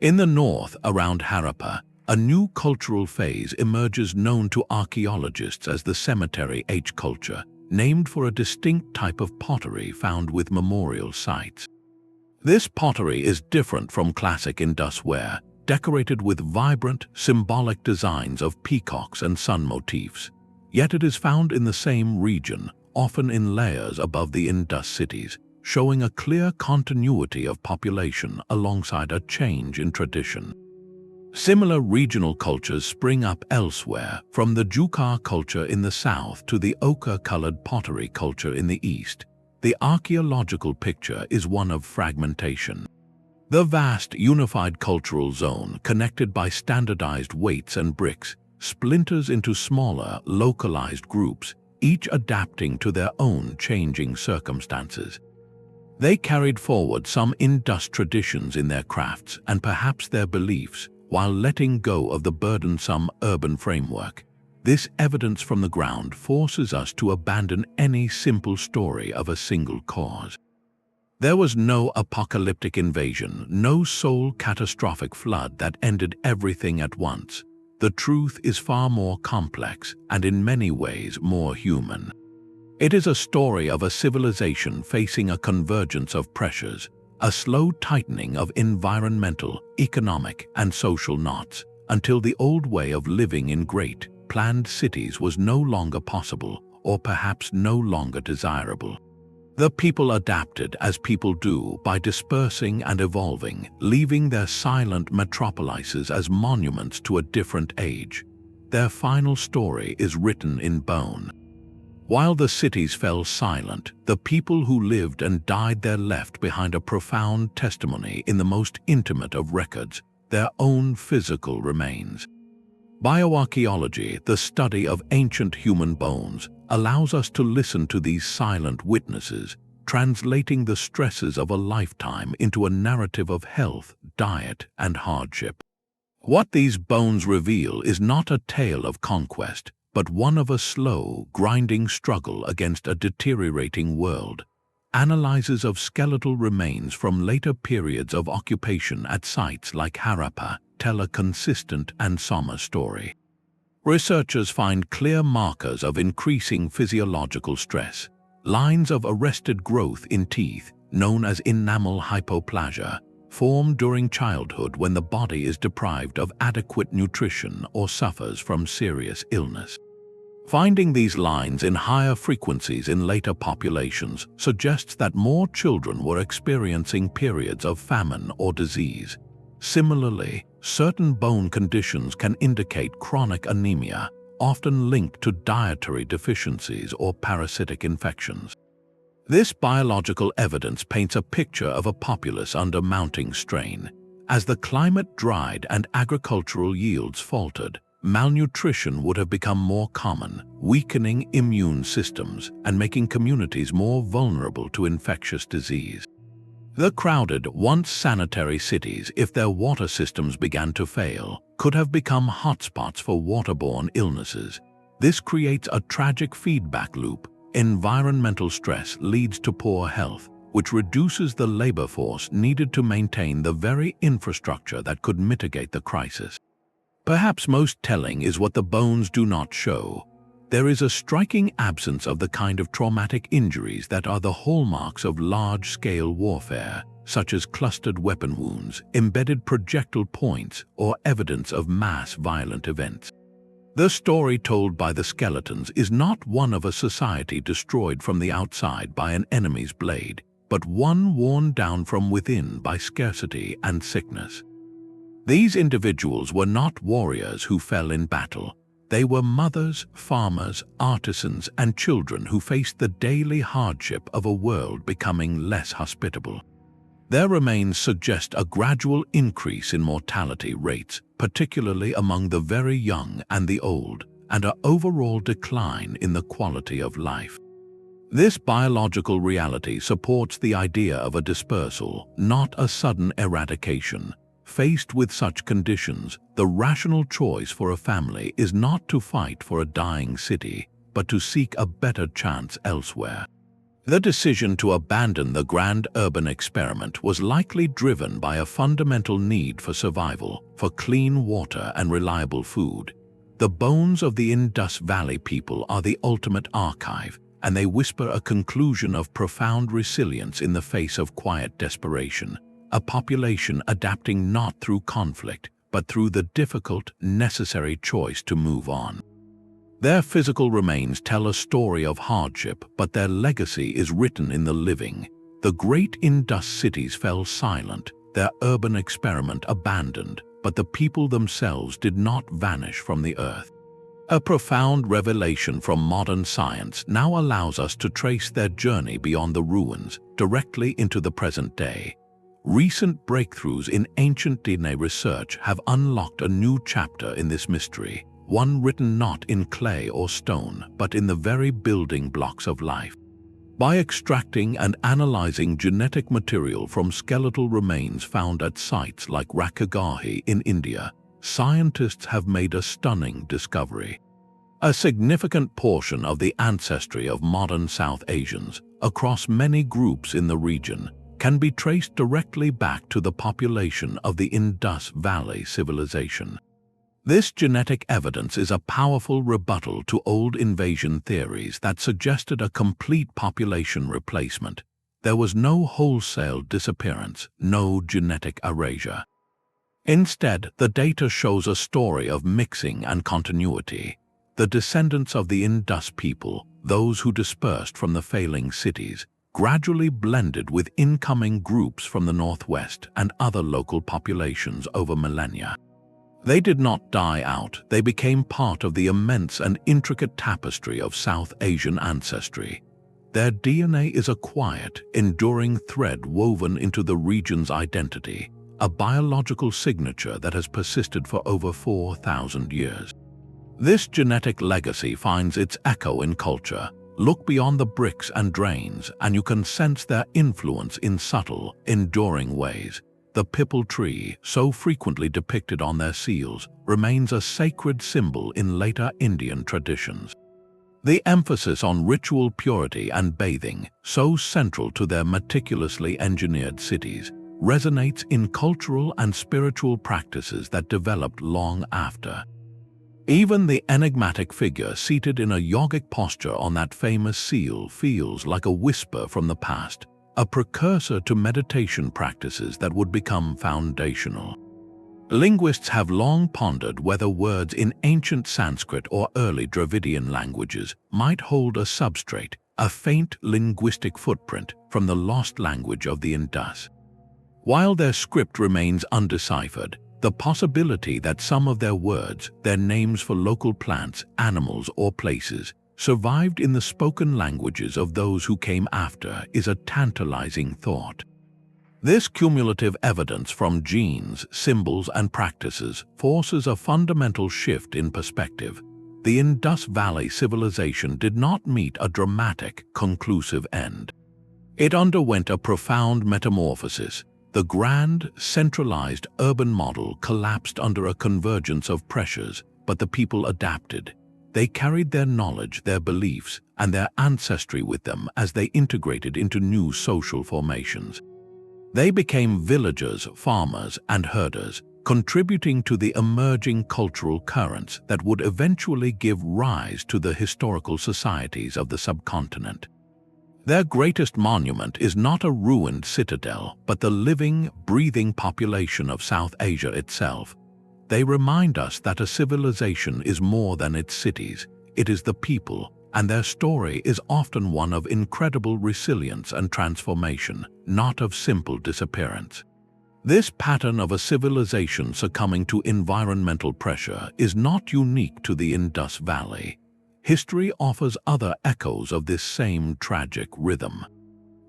In the north, around Harappa, a new cultural phase emerges known to archaeologists as the cemetery age culture, named for a distinct type of pottery found with memorial sites. This pottery is different from classic Indus ware, decorated with vibrant, symbolic designs of peacocks and sun motifs. Yet it is found in the same region, often in layers above the Indus cities, showing a clear continuity of population alongside a change in tradition. Similar regional cultures spring up elsewhere, from the Jukar culture in the south to the ochre-colored pottery culture in the east. The archaeological picture is one of fragmentation. The vast, unified cultural zone, connected by standardized weights and bricks, splinters into smaller, localized groups, each adapting to their own changing circumstances. They carried forward some Indus traditions in their crafts and perhaps their beliefs, while letting go of the burdensome urban framework. This evidence from the ground forces us to abandon any simple story of a single cause. There was no apocalyptic invasion, no sole catastrophic flood that ended everything at once. The truth is far more complex and in many ways more human. It is a story of a civilization facing a convergence of pressures, a slow tightening of environmental, economic, and social knots, until the old way of living in great, planned cities was no longer possible, or perhaps no longer desirable. The people adapted as people do by dispersing and evolving, leaving their silent metropolises as monuments to a different age. Their final story is written in bone. While the cities fell silent, the people who lived and died there left behind a profound testimony in the most intimate of records, their own physical remains. Bioarchaeology, the study of ancient human bones, allows us to listen to these silent witnesses, translating the stresses of a lifetime into a narrative of health, diet, and hardship. What these bones reveal is not a tale of conquest, but one of a slow, grinding struggle against a deteriorating world. Analyses of skeletal remains from later periods of occupation at sites like Harappa tell a consistent and somber story. Researchers find clear markers of increasing physiological stress, lines of arrested growth in teeth, known as enamel hypoplasia, form during childhood when the body is deprived of adequate nutrition or suffers from serious illness. Finding these lines in higher frequencies in later populations suggests that more children were experiencing periods of famine or disease. Similarly, certain bone conditions can indicate chronic anemia, often linked to dietary deficiencies or parasitic infections. This biological evidence paints a picture of a populace under mounting strain. As the climate dried and agricultural yields faltered, malnutrition would have become more common, weakening immune systems and making communities more vulnerable to infectious disease. The crowded, once sanitary cities, if their water systems began to fail, could have become hotspots for waterborne illnesses. This creates a tragic feedback loop. Environmental stress leads to poor health, which reduces the labor force needed to maintain the very infrastructure that could mitigate the crisis. Perhaps most telling is what the bones do not show. There is a striking absence of the kind of traumatic injuries that are the hallmarks of large-scale warfare, such as clustered weapon wounds, embedded projectile points, or evidence of mass violent events. The story told by the skeletons is not one of a society destroyed from the outside by an enemy's blade, but one worn down from within by scarcity and sickness. These individuals were not warriors who fell in battle. They were mothers, farmers, artisans, and children who faced the daily hardship of a world becoming less hospitable. Their remains suggest a gradual increase in mortality rates, particularly among the very young and the old, and an overall decline in the quality of life. This biological reality supports the idea of a dispersal, not a sudden eradication. Faced with such conditions, the rational choice for a family is not to fight for a dying city, but to seek a better chance elsewhere. The decision to abandon the grand urban experiment was likely driven by a fundamental need for survival, for clean water and reliable food. The bones of the Indus Valley people are the ultimate archive, and they whisper a conclusion of profound resilience in the face of quiet desperation. A population adapting not through conflict, but through the difficult, necessary choice to move on. Their physical remains tell a story of hardship, but their legacy is written in the living. The great Indus cities fell silent, their urban experiment abandoned, but the people themselves did not vanish from the earth. A profound revelation from modern science now allows us to trace their journey beyond the ruins, directly into the present day. Recent breakthroughs in ancient DNA research have unlocked a new chapter in this mystery, one written not in clay or stone, but in the very building blocks of life. By extracting and analyzing genetic material from skeletal remains found at sites like Rakhigarhi in India, scientists have made a stunning discovery. A significant portion of the ancestry of modern South Asians, across many groups in the region, can be traced directly back to the population of the Indus Valley Civilization. This genetic evidence is a powerful rebuttal to old invasion theories that suggested a complete population replacement. There was no wholesale disappearance, no genetic erasure. Instead, the data shows a story of mixing and continuity. The descendants of the Indus people, those who dispersed from the failing cities, gradually blended with incoming groups from the northwest and other local populations over millennia. They did not die out, they became part of the immense and intricate tapestry of South Asian ancestry. Their DNA is a quiet, enduring thread woven into the region's identity, a biological signature that has persisted for over 4,000 years. This genetic legacy finds its echo in culture. Look beyond the bricks and drains, and you can sense their influence in subtle, enduring ways. The pipal tree, so frequently depicted on their seals, remains a sacred symbol in later Indian traditions. The emphasis on ritual purity and bathing, so central to their meticulously engineered cities, resonates in cultural and spiritual practices that developed long after. Even the enigmatic figure seated in a yogic posture on that famous seal feels like a whisper from the past, a precursor to meditation practices that would become foundational. Linguists have long pondered whether words in ancient Sanskrit or early Dravidian languages might hold a substrate, a faint linguistic footprint from the lost language of the Indus. While their script remains undeciphered, the possibility that some of their words, their names for local plants, animals, or places, survived in the spoken languages of those who came after is a tantalizing thought. This cumulative evidence from genes, symbols, and practices forces a fundamental shift in perspective. The Indus Valley Civilization did not meet a dramatic, conclusive end. It underwent a profound metamorphosis. The grand, centralized urban model collapsed under a convergence of pressures, but the people adapted. They carried their knowledge, their beliefs, and their ancestry with them as they integrated into new social formations. They became villagers, farmers, and herders, contributing to the emerging cultural currents that would eventually give rise to the historical societies of the subcontinent. Their greatest monument is not a ruined citadel, but the living, breathing population of South Asia itself. They remind us that a civilization is more than its cities, it is the people, and their story is often one of incredible resilience and transformation, not of simple disappearance. This pattern of a civilization succumbing to environmental pressure is not unique to the Indus Valley. History offers other echoes of this same tragic rhythm.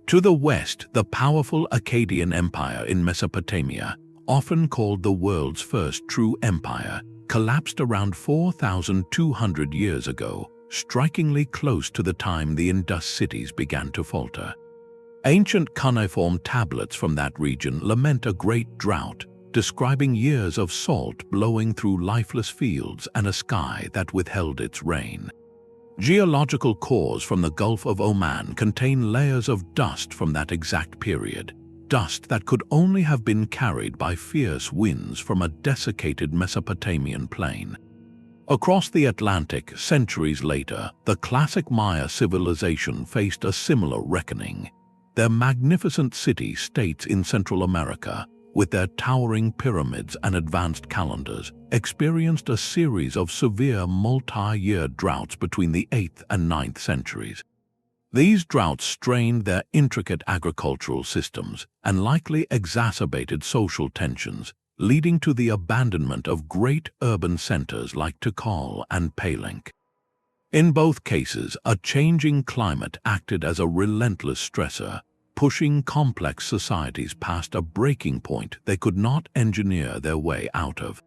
To the west, the powerful Akkadian Empire in Mesopotamia, often called the world's first true empire, collapsed around 4,200 years ago, strikingly close to the time the Indus cities began to falter. Ancient cuneiform tablets from that region lament a great drought, describing years of salt blowing through lifeless fields and a sky that withheld its rain. Geological cores from the Gulf of Oman contain layers of dust from that exact period, dust that could only have been carried by fierce winds from a desiccated Mesopotamian plain. Across the Atlantic, centuries later, the classic Maya civilization faced a similar reckoning. Their magnificent city-states in Central America, with their towering pyramids and advanced calendars, experienced a series of severe multi-year droughts between the 8th and 9th centuries. These droughts strained their intricate agricultural systems and likely exacerbated social tensions, leading to the abandonment of great urban centers like Tikal and Palenque. In both cases, a changing climate acted as a relentless stressor, pushing complex societies past a breaking point they could not engineer their way out of.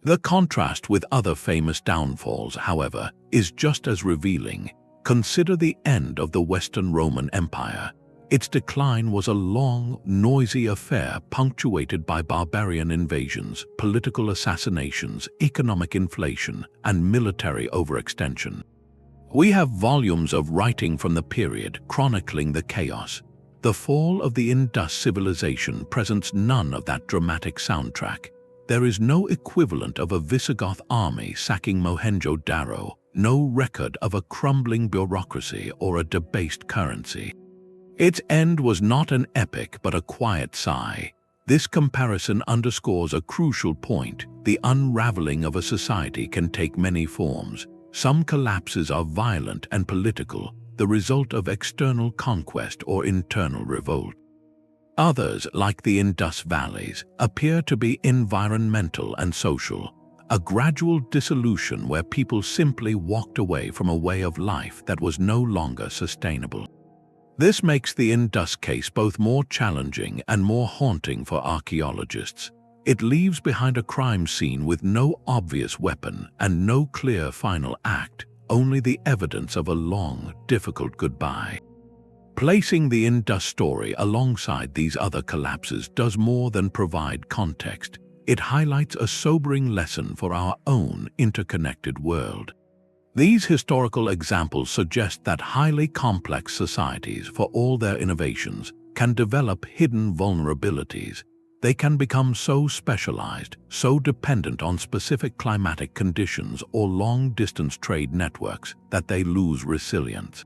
The contrast with other famous downfalls, however, is just as revealing. Consider the end of the Western Roman Empire. Its decline was a long, noisy affair punctuated by barbarian invasions, political assassinations, economic inflation, and military overextension. We have volumes of writing from the period chronicling the chaos. The fall of the Indus civilization presents none of that dramatic soundtrack. There is no equivalent of a Visigoth army sacking Mohenjo-daro, no record of a crumbling bureaucracy or a debased currency. Its end was not an epic but a quiet sigh. This comparison underscores a crucial point. The unraveling of a society can take many forms. Some collapses are violent and political, the result of external conquest or internal revolt. Others, like the Indus valleys, appear to be environmental and social, a gradual dissolution where people simply walked away from a way of life that was no longer sustainable. This makes the Indus case both more challenging and more haunting for archaeologists. It leaves behind a crime scene with no obvious weapon and no clear final act, only the evidence of a long, difficult goodbye. Placing the Indus story alongside these other collapses does more than provide context. It highlights a sobering lesson for our own interconnected world. These historical examples suggest that highly complex societies, for all their innovations, can develop hidden vulnerabilities. They can become so specialized, so dependent on specific climatic conditions or long-distance trade networks that they lose resilience.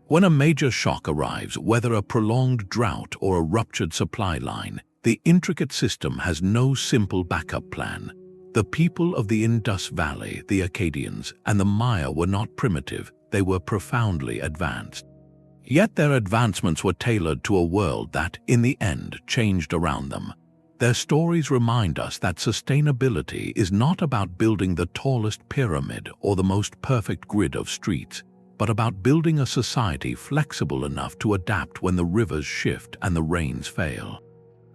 When a major shock arrives, whether a prolonged drought or a ruptured supply line, the intricate system has no simple backup plan. The people of the Indus Valley, the Akkadians, and the Maya were not primitive, they were profoundly advanced. Yet their advancements were tailored to a world that, in the end, changed around them. Their stories remind us that sustainability is not about building the tallest pyramid or the most perfect grid of streets, but about building a society flexible enough to adapt when the rivers shift and the rains fail.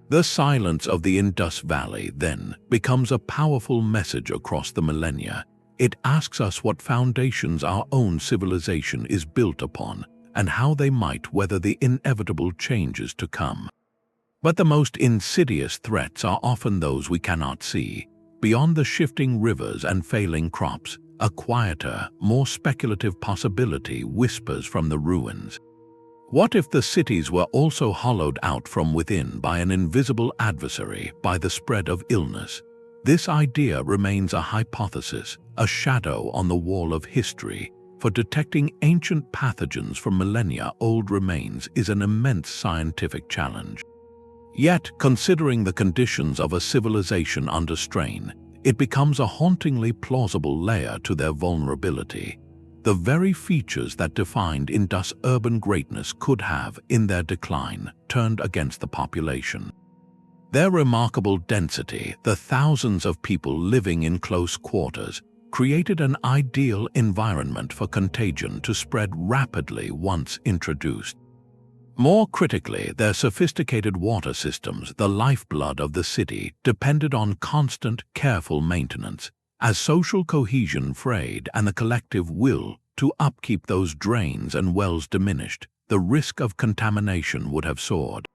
The silence of the Indus Valley, then, becomes a powerful message across the millennia. It asks us what foundations our own civilization is built upon and how they might weather the inevitable changes to come. But the most insidious threats are often those we cannot see. Beyond the shifting rivers and failing crops, a quieter, more speculative possibility whispers from the ruins. What if the cities were also hollowed out from within by an invisible adversary, by the spread of illness? This idea remains a hypothesis, a shadow on the wall of history, for detecting ancient pathogens from millennia-old remains is an immense scientific challenge. Yet, considering the conditions of a civilization under strain, it becomes a hauntingly plausible layer to their vulnerability. The very features that defined Indus urban greatness could have, in their decline, turned against the population. Their remarkable density, the thousands of people living in close quarters, created an ideal environment for contagion to spread rapidly once introduced. More critically, their sophisticated water systems, the lifeblood of the city, depended on constant, careful maintenance. As social cohesion frayed and the collective will to upkeep those drains and wells diminished, the risk of contamination would have soared.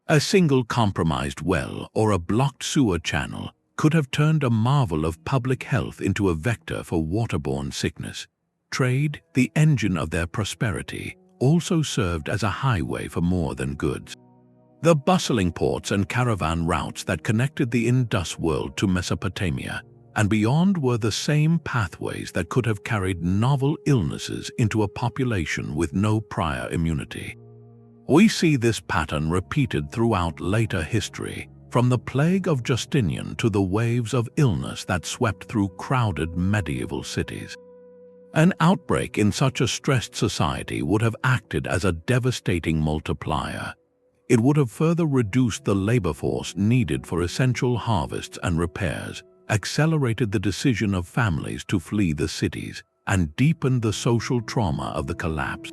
A single compromised well or a blocked sewer channel could have turned a marvel of public health into a vector for waterborne sickness. Trade, the engine of their prosperity, also served as a highway for more than goods. The bustling ports and caravan routes that connected the Indus world to Mesopotamia and beyond were the same pathways that could have carried novel illnesses into a population with no prior immunity. We see this pattern repeated throughout later history, from the plague of Justinian to the waves of illness that swept through crowded medieval cities. An outbreak in such a stressed society would have acted as a devastating multiplier. It would have further reduced the labor force needed for essential harvests and repairs, accelerated the decision of families to flee the cities, and deepened the social trauma of the collapse.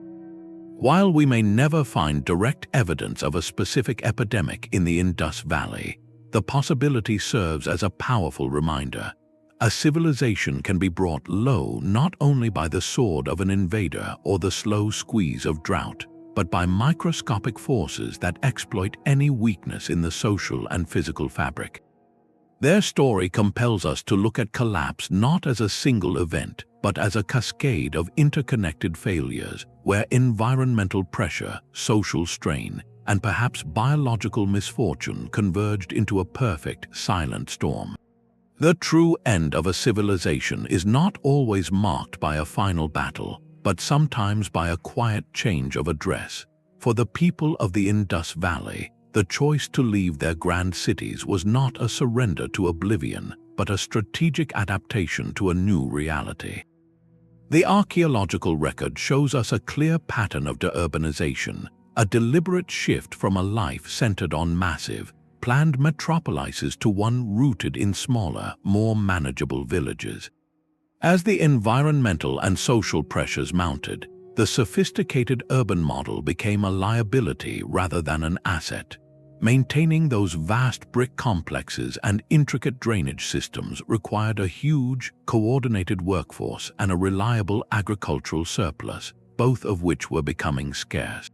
While we may never find direct evidence of a specific epidemic in the Indus Valley, the possibility serves as a powerful reminder. A civilization can be brought low not only by the sword of an invader or the slow squeeze of drought, but by microscopic forces that exploit any weakness in the social and physical fabric. Their story compels us to look at collapse not as a single event, but as a cascade of interconnected failures where environmental pressure, social strain, and perhaps biological misfortune converged into a perfect, silent storm. The true end of a civilization is not always marked by a final battle, but sometimes by a quiet change of address. For the people of the Indus Valley, the choice to leave their grand cities was not a surrender to oblivion, but a strategic adaptation to a new reality. The archaeological record shows us a clear pattern of de-urbanization, a deliberate shift from a life centered on massive, planned metropolises to one rooted in smaller, more manageable villages. As the environmental and social pressures mounted, the sophisticated urban model became a liability rather than an asset. Maintaining those vast brick complexes and intricate drainage systems required a huge, coordinated workforce and a reliable agricultural surplus, both of which were becoming scarce.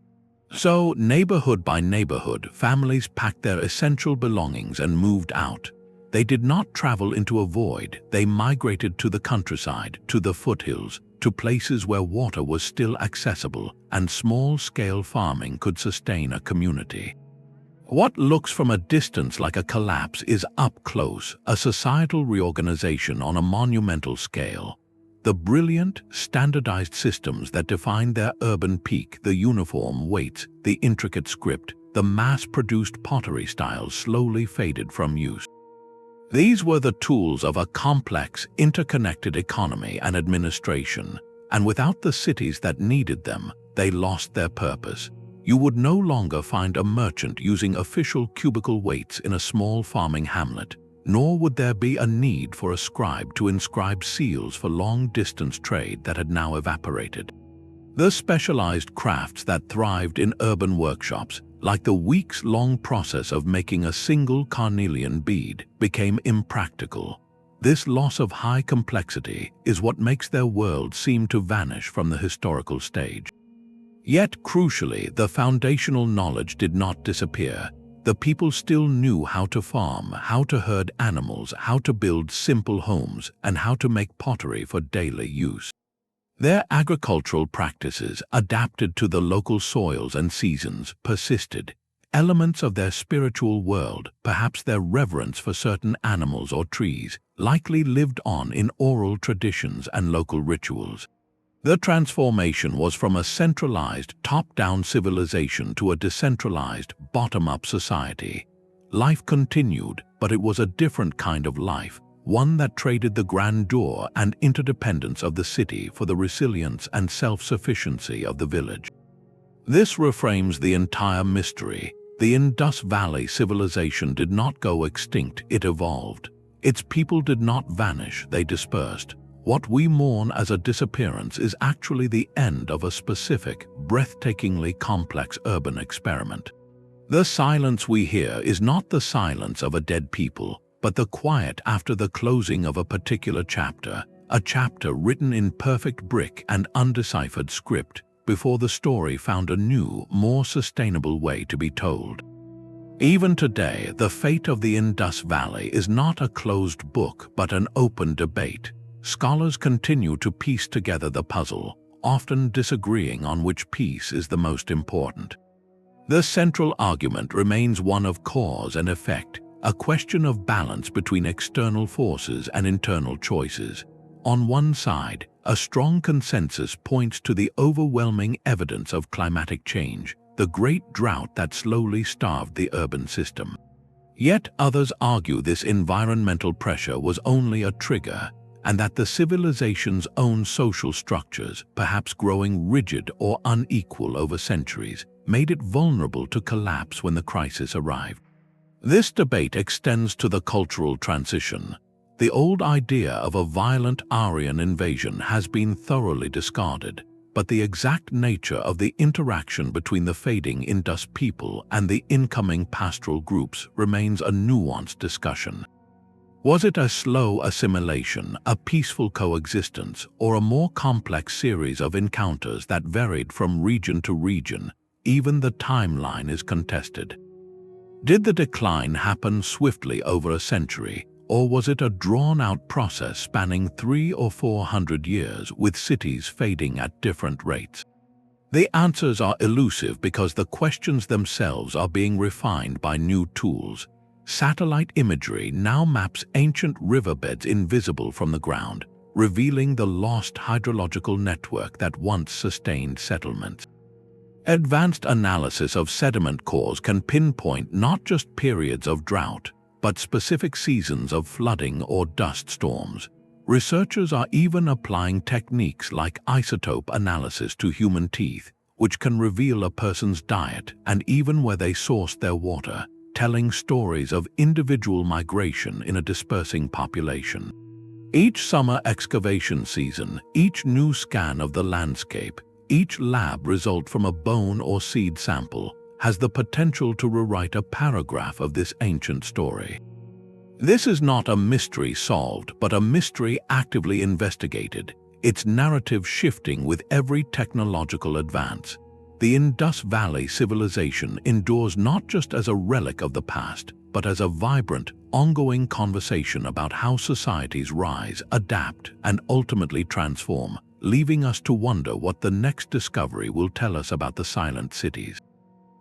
So, neighborhood by neighborhood, families packed their essential belongings and moved out. They did not travel into a void, they migrated to the countryside, to the foothills, to places where water was still accessible and small-scale farming could sustain a community. What looks from a distance like a collapse is up close, a societal reorganization on a monumental scale. The brilliant, standardized systems that defined their urban peak, the uniform weights, the intricate script, the mass-produced pottery styles slowly faded from use. These were the tools of a complex, interconnected economy and administration, and without the cities that needed them, they lost their purpose. You would no longer find a merchant using official cubical weights in a small farming hamlet, nor would there be a need for a scribe to inscribe seals for long-distance trade that had now evaporated. The specialized crafts that thrived in urban workshops, like the weeks-long process of making a single carnelian bead, became impractical. This loss of high complexity is what makes their world seem to vanish from the historical stage. Yet, crucially, the foundational knowledge did not disappear. The people still knew how to farm, how to herd animals, how to build simple homes, and how to make pottery for daily use. Their agricultural practices, adapted to the local soils and seasons, persisted. Elements of their spiritual world, perhaps their reverence for certain animals or trees, likely lived on in oral traditions and local rituals. The transformation was from a centralized, top-down civilization to a decentralized, bottom-up society. Life continued, but it was a different kind of life, one that traded the grandeur and interdependence of the city for the resilience and self-sufficiency of the village. This reframes the entire mystery. The Indus Valley Civilization did not go extinct, it evolved. Its people did not vanish, they dispersed. What we mourn as a disappearance is actually the end of a specific, breathtakingly complex urban experiment. The silence we hear is not the silence of a dead people, but the quiet after the closing of a particular chapter, a chapter written in perfect brick and undeciphered script, before the story found a new, more sustainable way to be told. Even today, the fate of the Indus Valley is not a closed book but an open debate. Scholars continue to piece together the puzzle, often disagreeing on which piece is the most important. The central argument remains one of cause and effect, a question of balance between external forces and internal choices. On one side, a strong consensus points to the overwhelming evidence of climatic change, the great drought that slowly starved the urban system. Yet others argue this environmental pressure was only a trigger, and that the civilization's own social structures, perhaps growing rigid or unequal over centuries, made it vulnerable to collapse when the crisis arrived. This debate extends to the cultural transition. The old idea of a violent Aryan invasion has been thoroughly discarded, but the exact nature of the interaction between the fading Indus people and the incoming pastoral groups remains a nuanced discussion. Was it a slow assimilation, a peaceful coexistence, or a more complex series of encounters that varied from region to region? Even the timeline is contested. Did the decline happen swiftly over a century, or was it a drawn-out process spanning 300 or 400 years with cities fading at different rates? The answers are elusive because the questions themselves are being refined by new tools. Satellite imagery now maps ancient riverbeds invisible from the ground, revealing the lost hydrological network that once sustained settlements. Advanced analysis of sediment cores can pinpoint not just periods of drought, but specific seasons of flooding or dust storms. Researchers are even applying techniques like isotope analysis to human teeth, which can reveal a person's diet and even where they sourced their water, telling stories of individual migration in a dispersing population. Each summer excavation season, each new scan of the landscape, each lab result from a bone or seed sample has the potential to rewrite a paragraph of this ancient story. This is not a mystery solved, but a mystery actively investigated, its narrative shifting with every technological advance. The Indus Valley Civilization endures not just as a relic of the past, but as a vibrant, ongoing conversation about how societies rise, adapt, and ultimately transform, leaving us to wonder what the next discovery will tell us about the silent cities.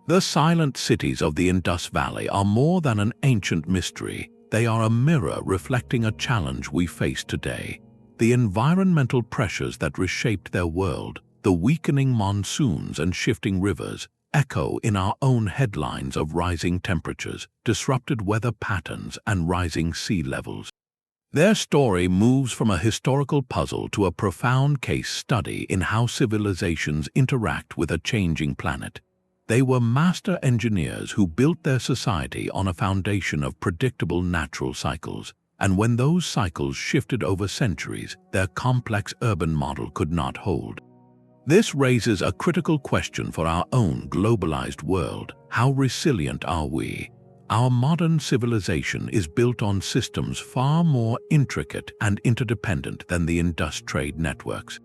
The silent cities of the Indus Valley are more than an ancient mystery. They are a mirror reflecting a challenge we face today. The environmental pressures that reshaped their world, the weakening monsoons and shifting rivers, echo in our own headlines of rising temperatures, disrupted weather patterns, and rising sea levels. Their story moves from a historical puzzle to a profound case study in how civilizations interact with a changing planet. They were master engineers who built their society on a foundation of predictable natural cycles, and when those cycles shifted over centuries, their complex urban model could not hold. This raises a critical question for our own globalized world. How resilient are we? Our modern civilization is built on systems far more intricate and interdependent than the Indus trade networks.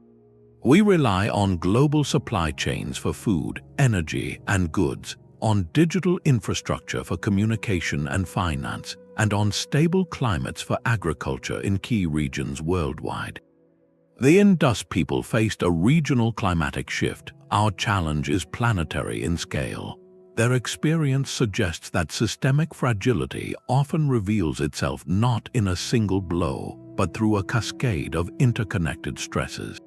We rely on global supply chains for food, energy, and goods, on digital infrastructure for communication and finance, and on stable climates for agriculture in key regions worldwide. The Indus people faced a regional climatic shift. Our challenge is planetary in scale. Their experience suggests that systemic fragility often reveals itself not in a single blow, but through a cascade of interconnected stresses.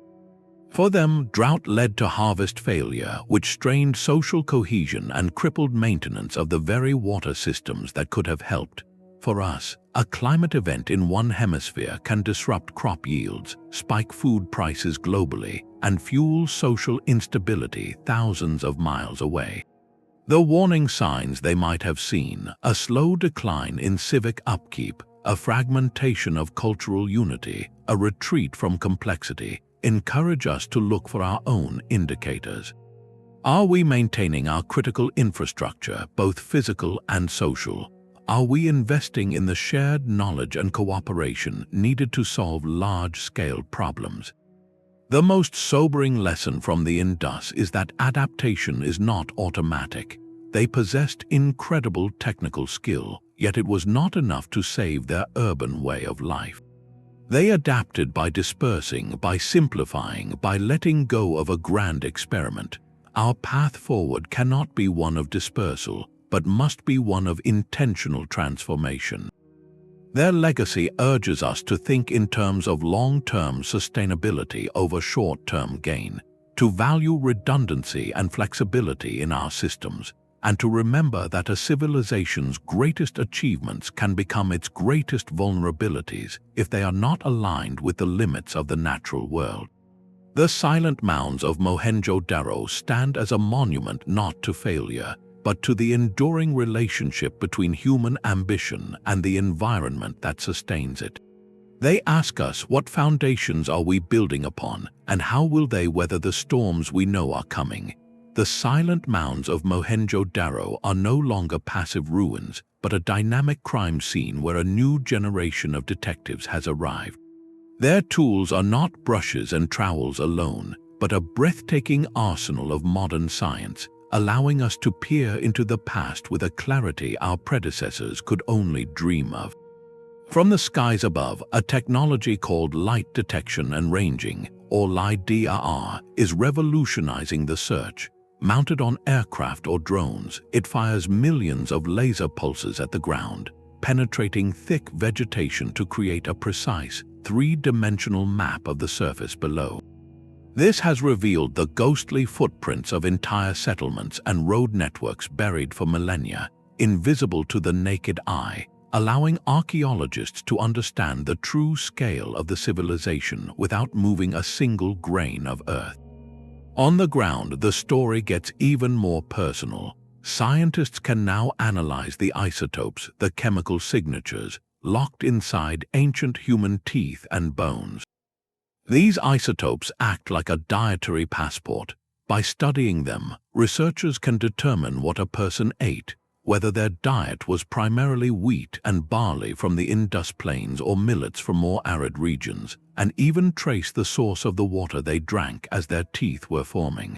For them, drought led to harvest failure, which strained social cohesion and crippled maintenance of the very water systems that could have helped. For us, a climate event in one hemisphere can disrupt crop yields, spike food prices globally, and fuel social instability thousands of miles away. The warning signs they might have seen, a slow decline in civic upkeep, a fragmentation of cultural unity, a retreat from complexity, encourage us to look for our own indicators. Are we maintaining our critical infrastructure, both physical and social? Are we investing in the shared knowledge and cooperation needed to solve large-scale problems? The most sobering lesson from the Indus is that adaptation is not automatic. They possessed incredible technical skill, yet it was not enough to save their urban way of life. They adapted by dispersing, by simplifying, by letting go of a grand experiment. Our path forward cannot be one of dispersal, but must be one of intentional transformation. Their legacy urges us to think in terms of long-term sustainability over short-term gain, to value redundancy and flexibility in our systems, and to remember that a civilization's greatest achievements can become its greatest vulnerabilities if they are not aligned with the limits of the natural world. The silent mounds of Mohenjo-daro stand as a monument not to failure, but to the enduring relationship between human ambition and the environment that sustains it. They ask us, what foundations are we building upon, and how will they weather the storms we know are coming? The silent mounds of Mohenjo-daro are no longer passive ruins, but a dynamic crime scene where a new generation of detectives has arrived. Their tools are not brushes and trowels alone, but a breathtaking arsenal of modern science, allowing us to peer into the past with a clarity our predecessors could only dream of. From the skies above, a technology called light detection and ranging, or LiDAR, is revolutionizing the search. Mounted on aircraft or drones, it fires millions of laser pulses at the ground, penetrating thick vegetation to create a precise, three-dimensional map of the surface below. This has revealed the ghostly footprints of entire settlements and road networks buried for millennia, invisible to the naked eye, allowing archaeologists to understand the true scale of the civilization without moving a single grain of earth. On the ground, the story gets even more personal. Scientists can now analyze the isotopes, the chemical signatures, locked inside ancient human teeth and bones. These isotopes act like a dietary passport. By studying them, researchers can determine what a person ate, whether their diet was primarily wheat and barley from the Indus Plains or millets from more arid regions, and even trace the source of the water they drank as their teeth were forming.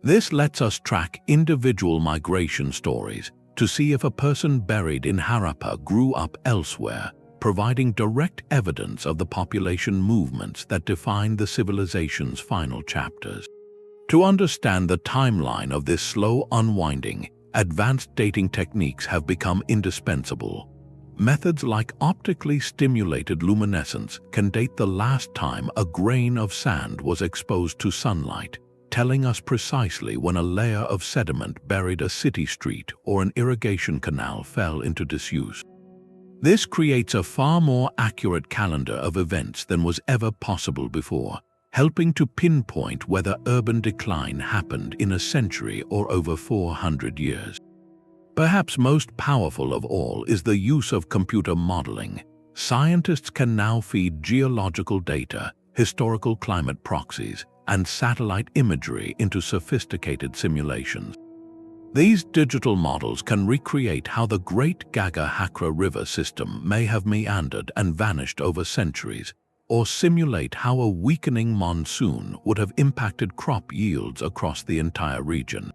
This lets us track individual migration stories to see if a person buried in Harappa grew up elsewhere, providing direct evidence of the population movements that define the civilization's final chapters. To understand the timeline of this slow unwinding, advanced dating techniques have become indispensable. Methods like optically stimulated luminescence can date the last time a grain of sand was exposed to sunlight, telling us precisely when a layer of sediment buried a city street or an irrigation canal fell into disuse. This creates a far more accurate calendar of events than was ever possible before, helping to pinpoint whether urban decline happened in a century or over 400 years. Perhaps most powerful of all is the use of computer modeling. Scientists can now feed geological data, historical climate proxies, and satellite imagery into sophisticated simulations. These digital models can recreate how the Great Gaga-Hakra River system may have meandered and vanished over centuries, or simulate how a weakening monsoon would have impacted crop yields across the entire region.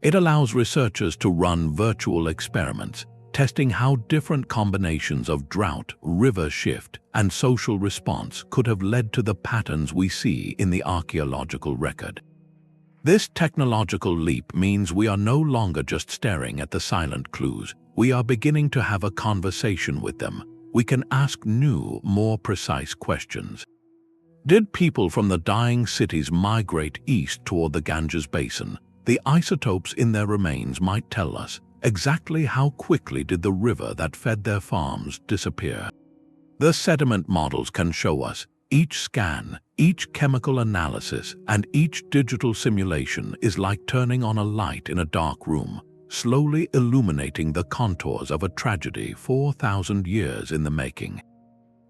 It allows researchers to run virtual experiments, testing how different combinations of drought, river shift, and social response could have led to the patterns we see in the archaeological record. This technological leap means we are no longer just staring at the silent clues. We are beginning to have a conversation with them. We can ask new, more precise questions. Did people from the dying cities migrate east toward the Ganges basin? The isotopes in their remains might tell us exactly how quickly did the river that fed their farms disappear. The sediment models can show us each scan, each chemical analysis, and each digital simulation is like turning on a light in a dark room, slowly illuminating the contours of a tragedy 4,000 years in the making.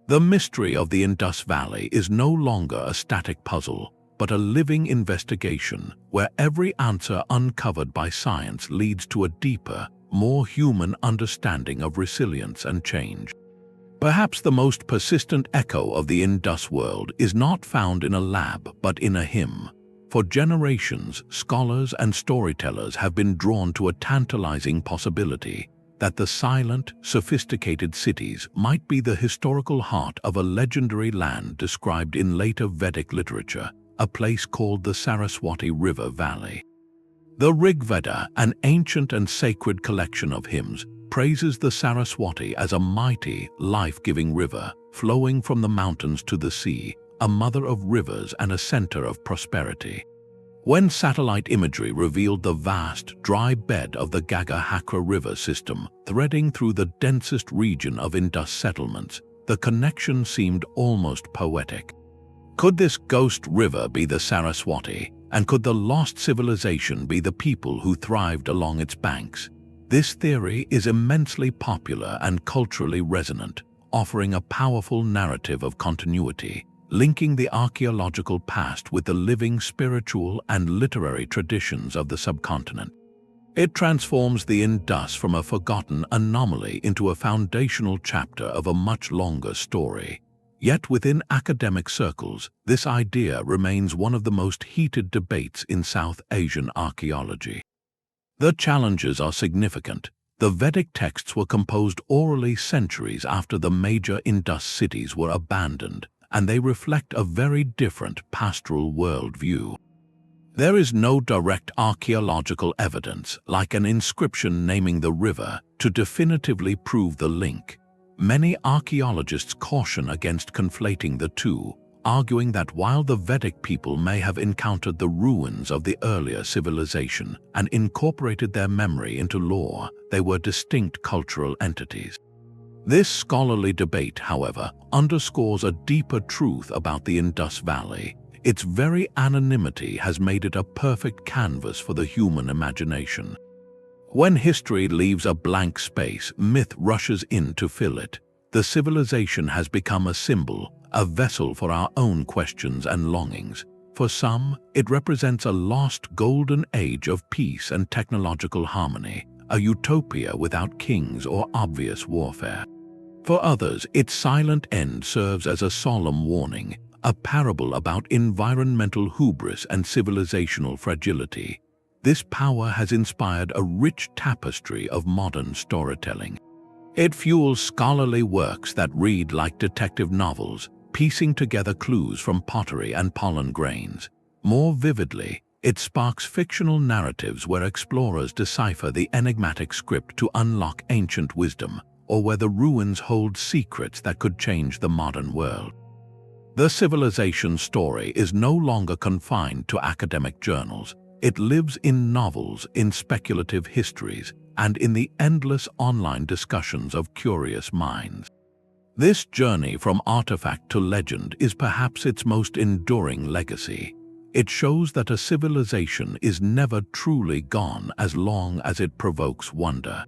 The mystery of the Indus Valley is no longer a static puzzle, but a living investigation where every answer uncovered by science leads to a deeper, more human understanding of resilience and change. Perhaps the most persistent echo of the Indus world is not found in a lab but in a hymn. For generations, scholars and storytellers have been drawn to a tantalizing possibility that the silent, sophisticated cities might be the historical heart of a legendary land described in later Vedic literature, a place called the Saraswati River Valley. The Rigveda, an ancient and sacred collection of hymns, praises the Saraswati as a mighty, life-giving river, flowing from the mountains to the sea, a mother of rivers and a center of prosperity. When satellite imagery revealed the vast, dry bed of the Gaga-Hakra River system threading through the densest region of Indus settlements, the connection seemed almost poetic. Could this ghost river be the Saraswati, and could the lost civilization be the people who thrived along its banks? This theory is immensely popular and culturally resonant, offering a powerful narrative of continuity, linking the archaeological past with the living spiritual and literary traditions of the subcontinent. It transforms the Indus from a forgotten anomaly into a foundational chapter of a much longer story. Yet within academic circles, this idea remains one of the most heated debates in South Asian archaeology. The challenges are significant. The Vedic texts were composed orally centuries after the major Indus cities were abandoned, and they reflect a very different pastoral worldview. There is no direct archaeological evidence, like an inscription naming the river, to definitively prove the link. Many archaeologists caution against conflating the two, arguing that while the Vedic people may have encountered the ruins of the earlier civilization and incorporated their memory into lore, they were distinct cultural entities. This scholarly debate, however, underscores a deeper truth about the Indus Valley. Its very anonymity has made it a perfect canvas for the human imagination. When history leaves a blank space, myth rushes in to fill it. The civilization has become a symbol, a vessel for our own questions and longings. For some, it represents a lost golden age of peace and technological harmony, a utopia without kings or obvious warfare. For others, its silent end serves as a solemn warning, a parable about environmental hubris and civilizational fragility. This power has inspired a rich tapestry of modern storytelling. It fuels scholarly works that read like detective novels, piecing together clues from pottery and pollen grains. More vividly, it sparks fictional narratives where explorers decipher the enigmatic script to unlock ancient wisdom, or where the ruins hold secrets that could change the modern world. The civilization story is no longer confined to academic journals. It lives in novels, in speculative histories, and in the endless online discussions of curious minds. This journey from artifact to legend is perhaps its most enduring legacy. It shows that a civilization is never truly gone as long as it provokes wonder.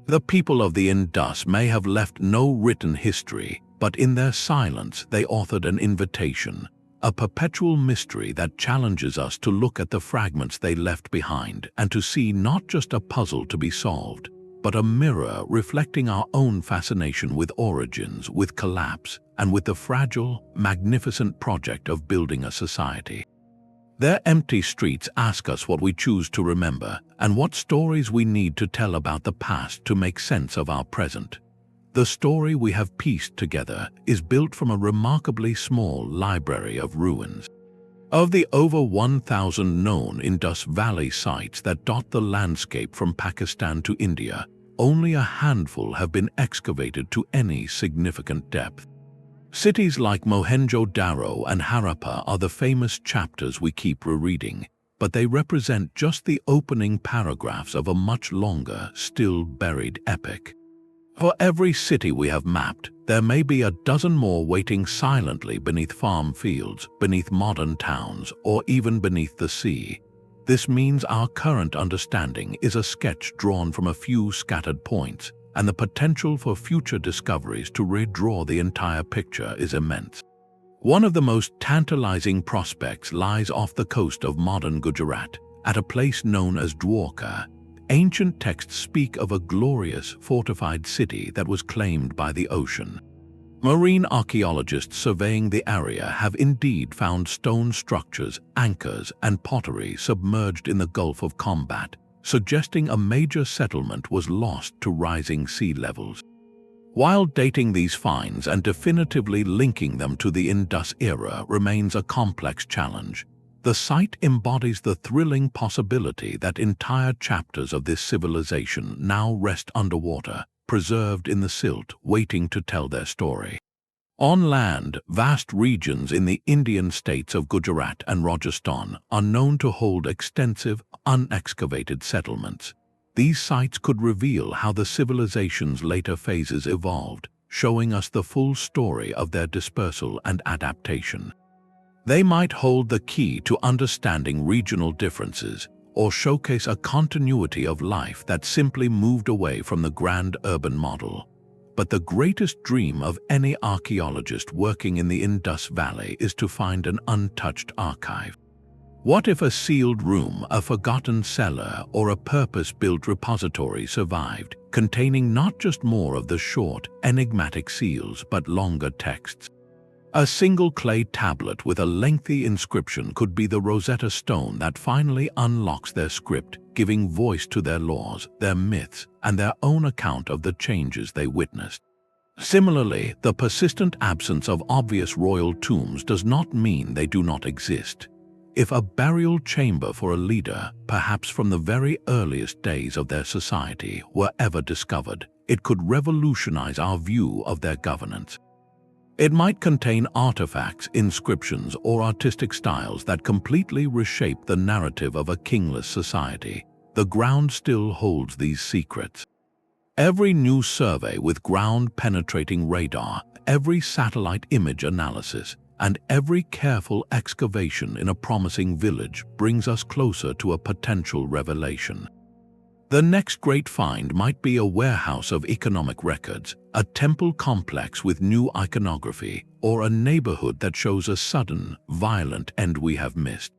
The people of the Indus may have left no written history, but in their silence they authored an invitation, a perpetual mystery that challenges us to look at the fragments they left behind and to see not just a puzzle to be solved, but a mirror reflecting our own fascination with origins, with collapse, and with the fragile, magnificent project of building a society. Their empty streets ask us what we choose to remember and what stories we need to tell about the past to make sense of our present. The story we have pieced together is built from a remarkably small library of ruins. Of the over 1,000 known Indus Valley sites that dot the landscape from Pakistan to India, only a handful have been excavated to any significant depth. Cities like Mohenjo-daro and Harappa are the famous chapters we keep rereading, but they represent just the opening paragraphs of a much longer, still buried epic. For every city we have mapped, there may be a dozen more waiting silently beneath farm fields, beneath modern towns, or even beneath the sea. This means our current understanding is a sketch drawn from a few scattered points, and the potential for future discoveries to redraw the entire picture is immense. One of the most tantalizing prospects lies off the coast of modern Gujarat, at a place known as Dwarka. Ancient texts speak of a glorious, fortified city that was claimed by the ocean. Marine archaeologists surveying the area have indeed found stone structures, anchors, and pottery submerged in the Gulf of Combat, suggesting a major settlement was lost to rising sea levels. While dating these finds and definitively linking them to the Indus era remains a complex challenge, the site embodies the thrilling possibility that entire chapters of this civilization now rest underwater, preserved in the silt, waiting to tell their story. On land, vast regions in the Indian states of Gujarat and Rajasthan are known to hold extensive, unexcavated settlements. These sites could reveal how the civilization's later phases evolved, showing us the full story of their dispersal and adaptation. They might hold the key to understanding regional differences or showcase a continuity of life that simply moved away from the grand urban model. But the greatest dream of any archaeologist working in the Indus Valley is to find an untouched archive. What if a sealed room, a forgotten cellar, or a purpose-built repository survived, containing not just more of the short, enigmatic seals but longer texts? A single clay tablet with a lengthy inscription could be the Rosetta Stone that finally unlocks their script, giving voice to their laws, their myths, and their own account of the changes they witnessed. Similarly, the persistent absence of obvious royal tombs does not mean they do not exist. If a burial chamber for a leader, perhaps from the very earliest days of their society, were ever discovered, it could revolutionize our view of their governance. It might contain artifacts, inscriptions, or artistic styles that completely reshape the narrative of a kingless society. The ground still holds these secrets. Every new survey with ground-penetrating radar, every satellite image analysis, and every careful excavation in a promising village brings us closer to a potential revelation. The next great find might be a warehouse of economic records, a temple complex with new iconography, or a neighborhood that shows a sudden, violent end we have missed.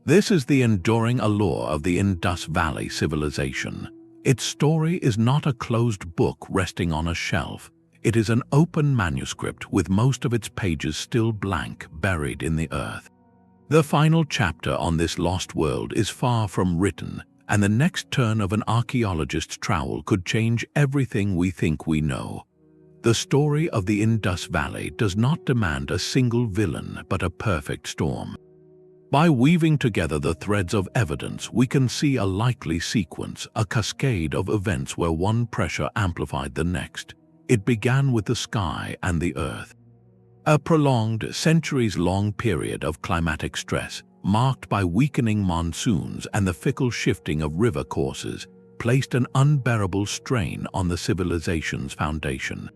This is the enduring allure of the Indus Valley Civilization. Its story is not a closed book resting on a shelf. It is an open manuscript with most of its pages still blank, buried in the earth. The final chapter on this lost world is far from written, and the next turn of an archaeologist's trowel could change everything we think we know. The story of the Indus Valley does not demand a single villain, but a perfect storm. By weaving together the threads of evidence, we can see a likely sequence, a cascade of events where one pressure amplified the next. It began with the sky and the earth. A prolonged, centuries-long period of climatic stress, marked by weakening monsoons and the fickle shifting of river courses, placed an unbearable strain on the civilization's foundation.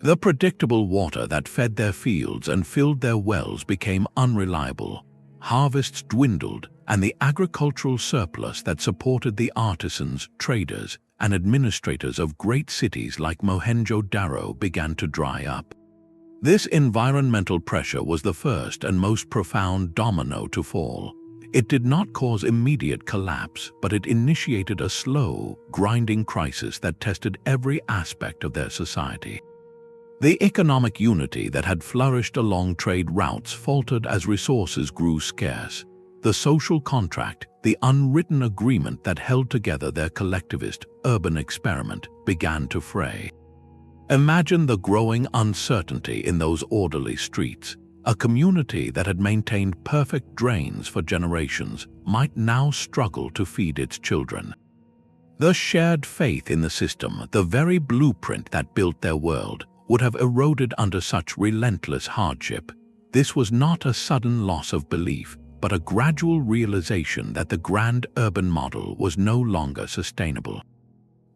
The predictable water that fed their fields and filled their wells became unreliable. Harvests dwindled, and the agricultural surplus that supported the artisans, traders, and administrators of great cities like Mohenjo-daro began to dry up. This environmental pressure was the first and most profound domino to fall. It did not cause immediate collapse, but it initiated a slow, grinding crisis that tested every aspect of their society. The economic unity that had flourished along trade routes faltered as resources grew scarce. The social contract, the unwritten agreement that held together their collectivist, urban experiment, began to fray. Imagine the growing uncertainty in those orderly streets. A community that had maintained perfect drains for generations might now struggle to feed its children. The shared faith in the system, the very blueprint that built their world, would have eroded under such relentless hardship. This was not a sudden loss of belief, but a gradual realization that the grand urban model was no longer sustainable.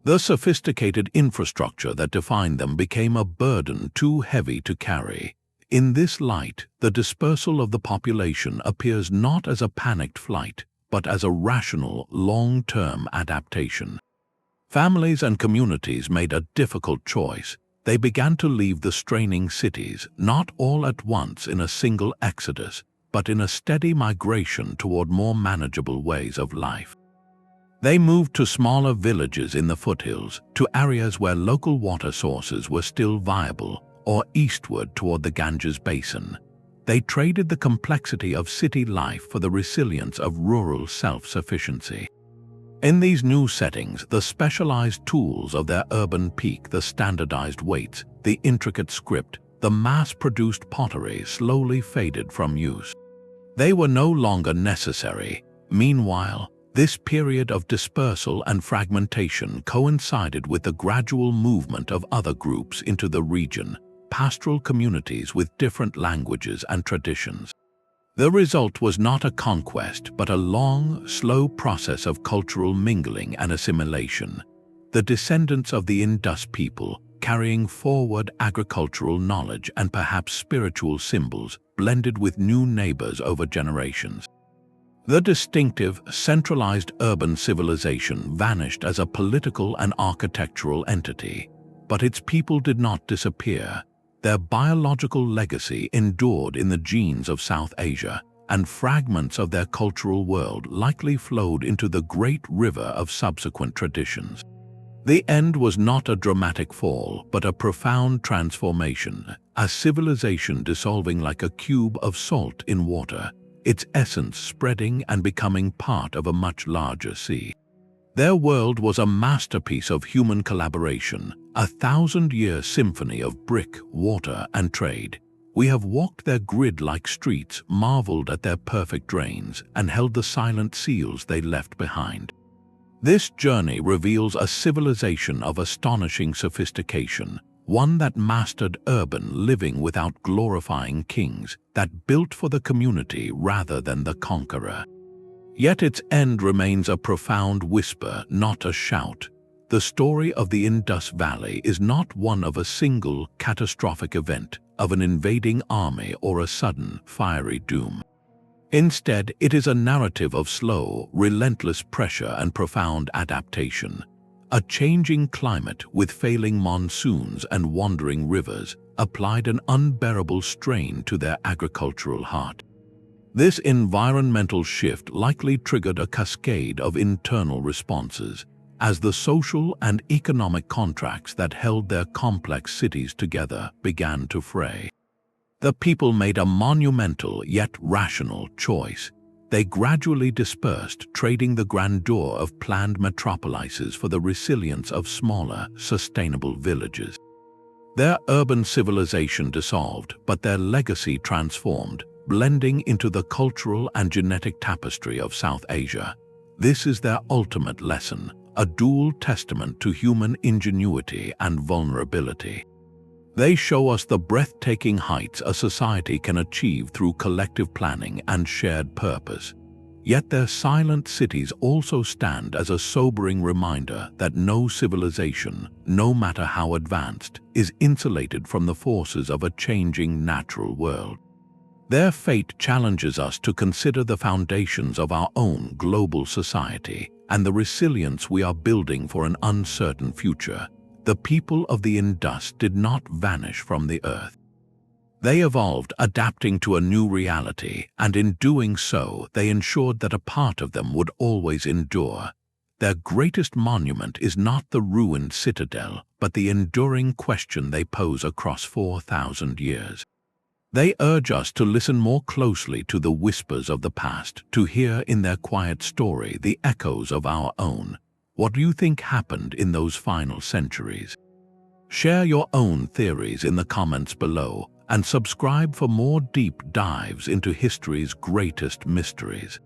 The sophisticated infrastructure that defined them became a burden too heavy to carry. In this light, the dispersal of the population appears not as a panicked flight, but as a rational, long-term adaptation. Families and communities made a difficult choice. They began to leave the straining cities, not all at once in a single exodus, but in a steady migration toward more manageable ways of life. They moved to smaller villages in the foothills, to areas where local water sources were still viable, or eastward toward the Ganges basin. They traded the complexity of city life for the resilience of rural self-sufficiency. In these new settings, the specialized tools of their urban peak, the standardized weights, the intricate script, the mass-produced pottery slowly faded from use. They were no longer necessary. Meanwhile, this period of dispersal and fragmentation coincided with the gradual movement of other groups into the region, pastoral communities with different languages and traditions. The result was not a conquest, but a long, slow process of cultural mingling and assimilation. The descendants of the Indus people, carrying forward agricultural knowledge and perhaps spiritual symbols, blended with new neighbors over generations. The distinctive, centralized urban civilization vanished as a political and architectural entity, but its people did not disappear. Their biological legacy endured in the genes of South Asia, and fragments of their cultural world likely flowed into the great river of subsequent traditions. The end was not a dramatic fall, but a profound transformation. a civilization dissolving like a cube of salt in water, its essence spreading and becoming part of a much larger sea. Their world was a masterpiece of human collaboration, a thousand-year symphony of brick, water, and trade. We have walked their grid-like streets, marveled at their perfect drains, and held the silent seals they left behind. This journey reveals a civilization of astonishing sophistication, one that mastered urban living without glorifying kings, that built for the community rather than the conqueror. Yet its end remains a profound whisper, not a shout. The story of the Indus Valley is not one of a single catastrophic event, of an invading army or a sudden, fiery doom. Instead, it is a narrative of slow, relentless pressure and profound adaptation. A changing climate with failing monsoons and wandering rivers applied an unbearable strain to their agricultural heart. This environmental shift likely triggered a cascade of internal responses, as the social and economic contracts that held their complex cities together began to fray. The people made a monumental yet rational choice. They gradually dispersed, trading the grandeur of planned metropolises for the resilience of smaller, sustainable villages. Their urban civilization dissolved, but their legacy transformed, blending into the cultural and genetic tapestry of South Asia. This is their ultimate lesson, a dual testament to human ingenuity and vulnerability. They show us the breathtaking heights a society can achieve through collective planning and shared purpose. Yet their silent cities also stand as a sobering reminder that no civilization, no matter how advanced, is insulated from the forces of a changing natural world. Their fate challenges us to consider the foundations of our own global society and the resilience we are building for an uncertain future. The people of the Indus did not vanish from the earth. They evolved, adapting to a new reality, and in doing so, they ensured that a part of them would always endure. Their greatest monument is not the ruined citadel, but the enduring question they pose across 4,000 years. They urge us to listen more closely to the whispers of the past, to hear in their quiet story the echoes of our own. What do you think happened in those final centuries? Share your own theories in the comments below and subscribe for more deep dives into history's greatest mysteries.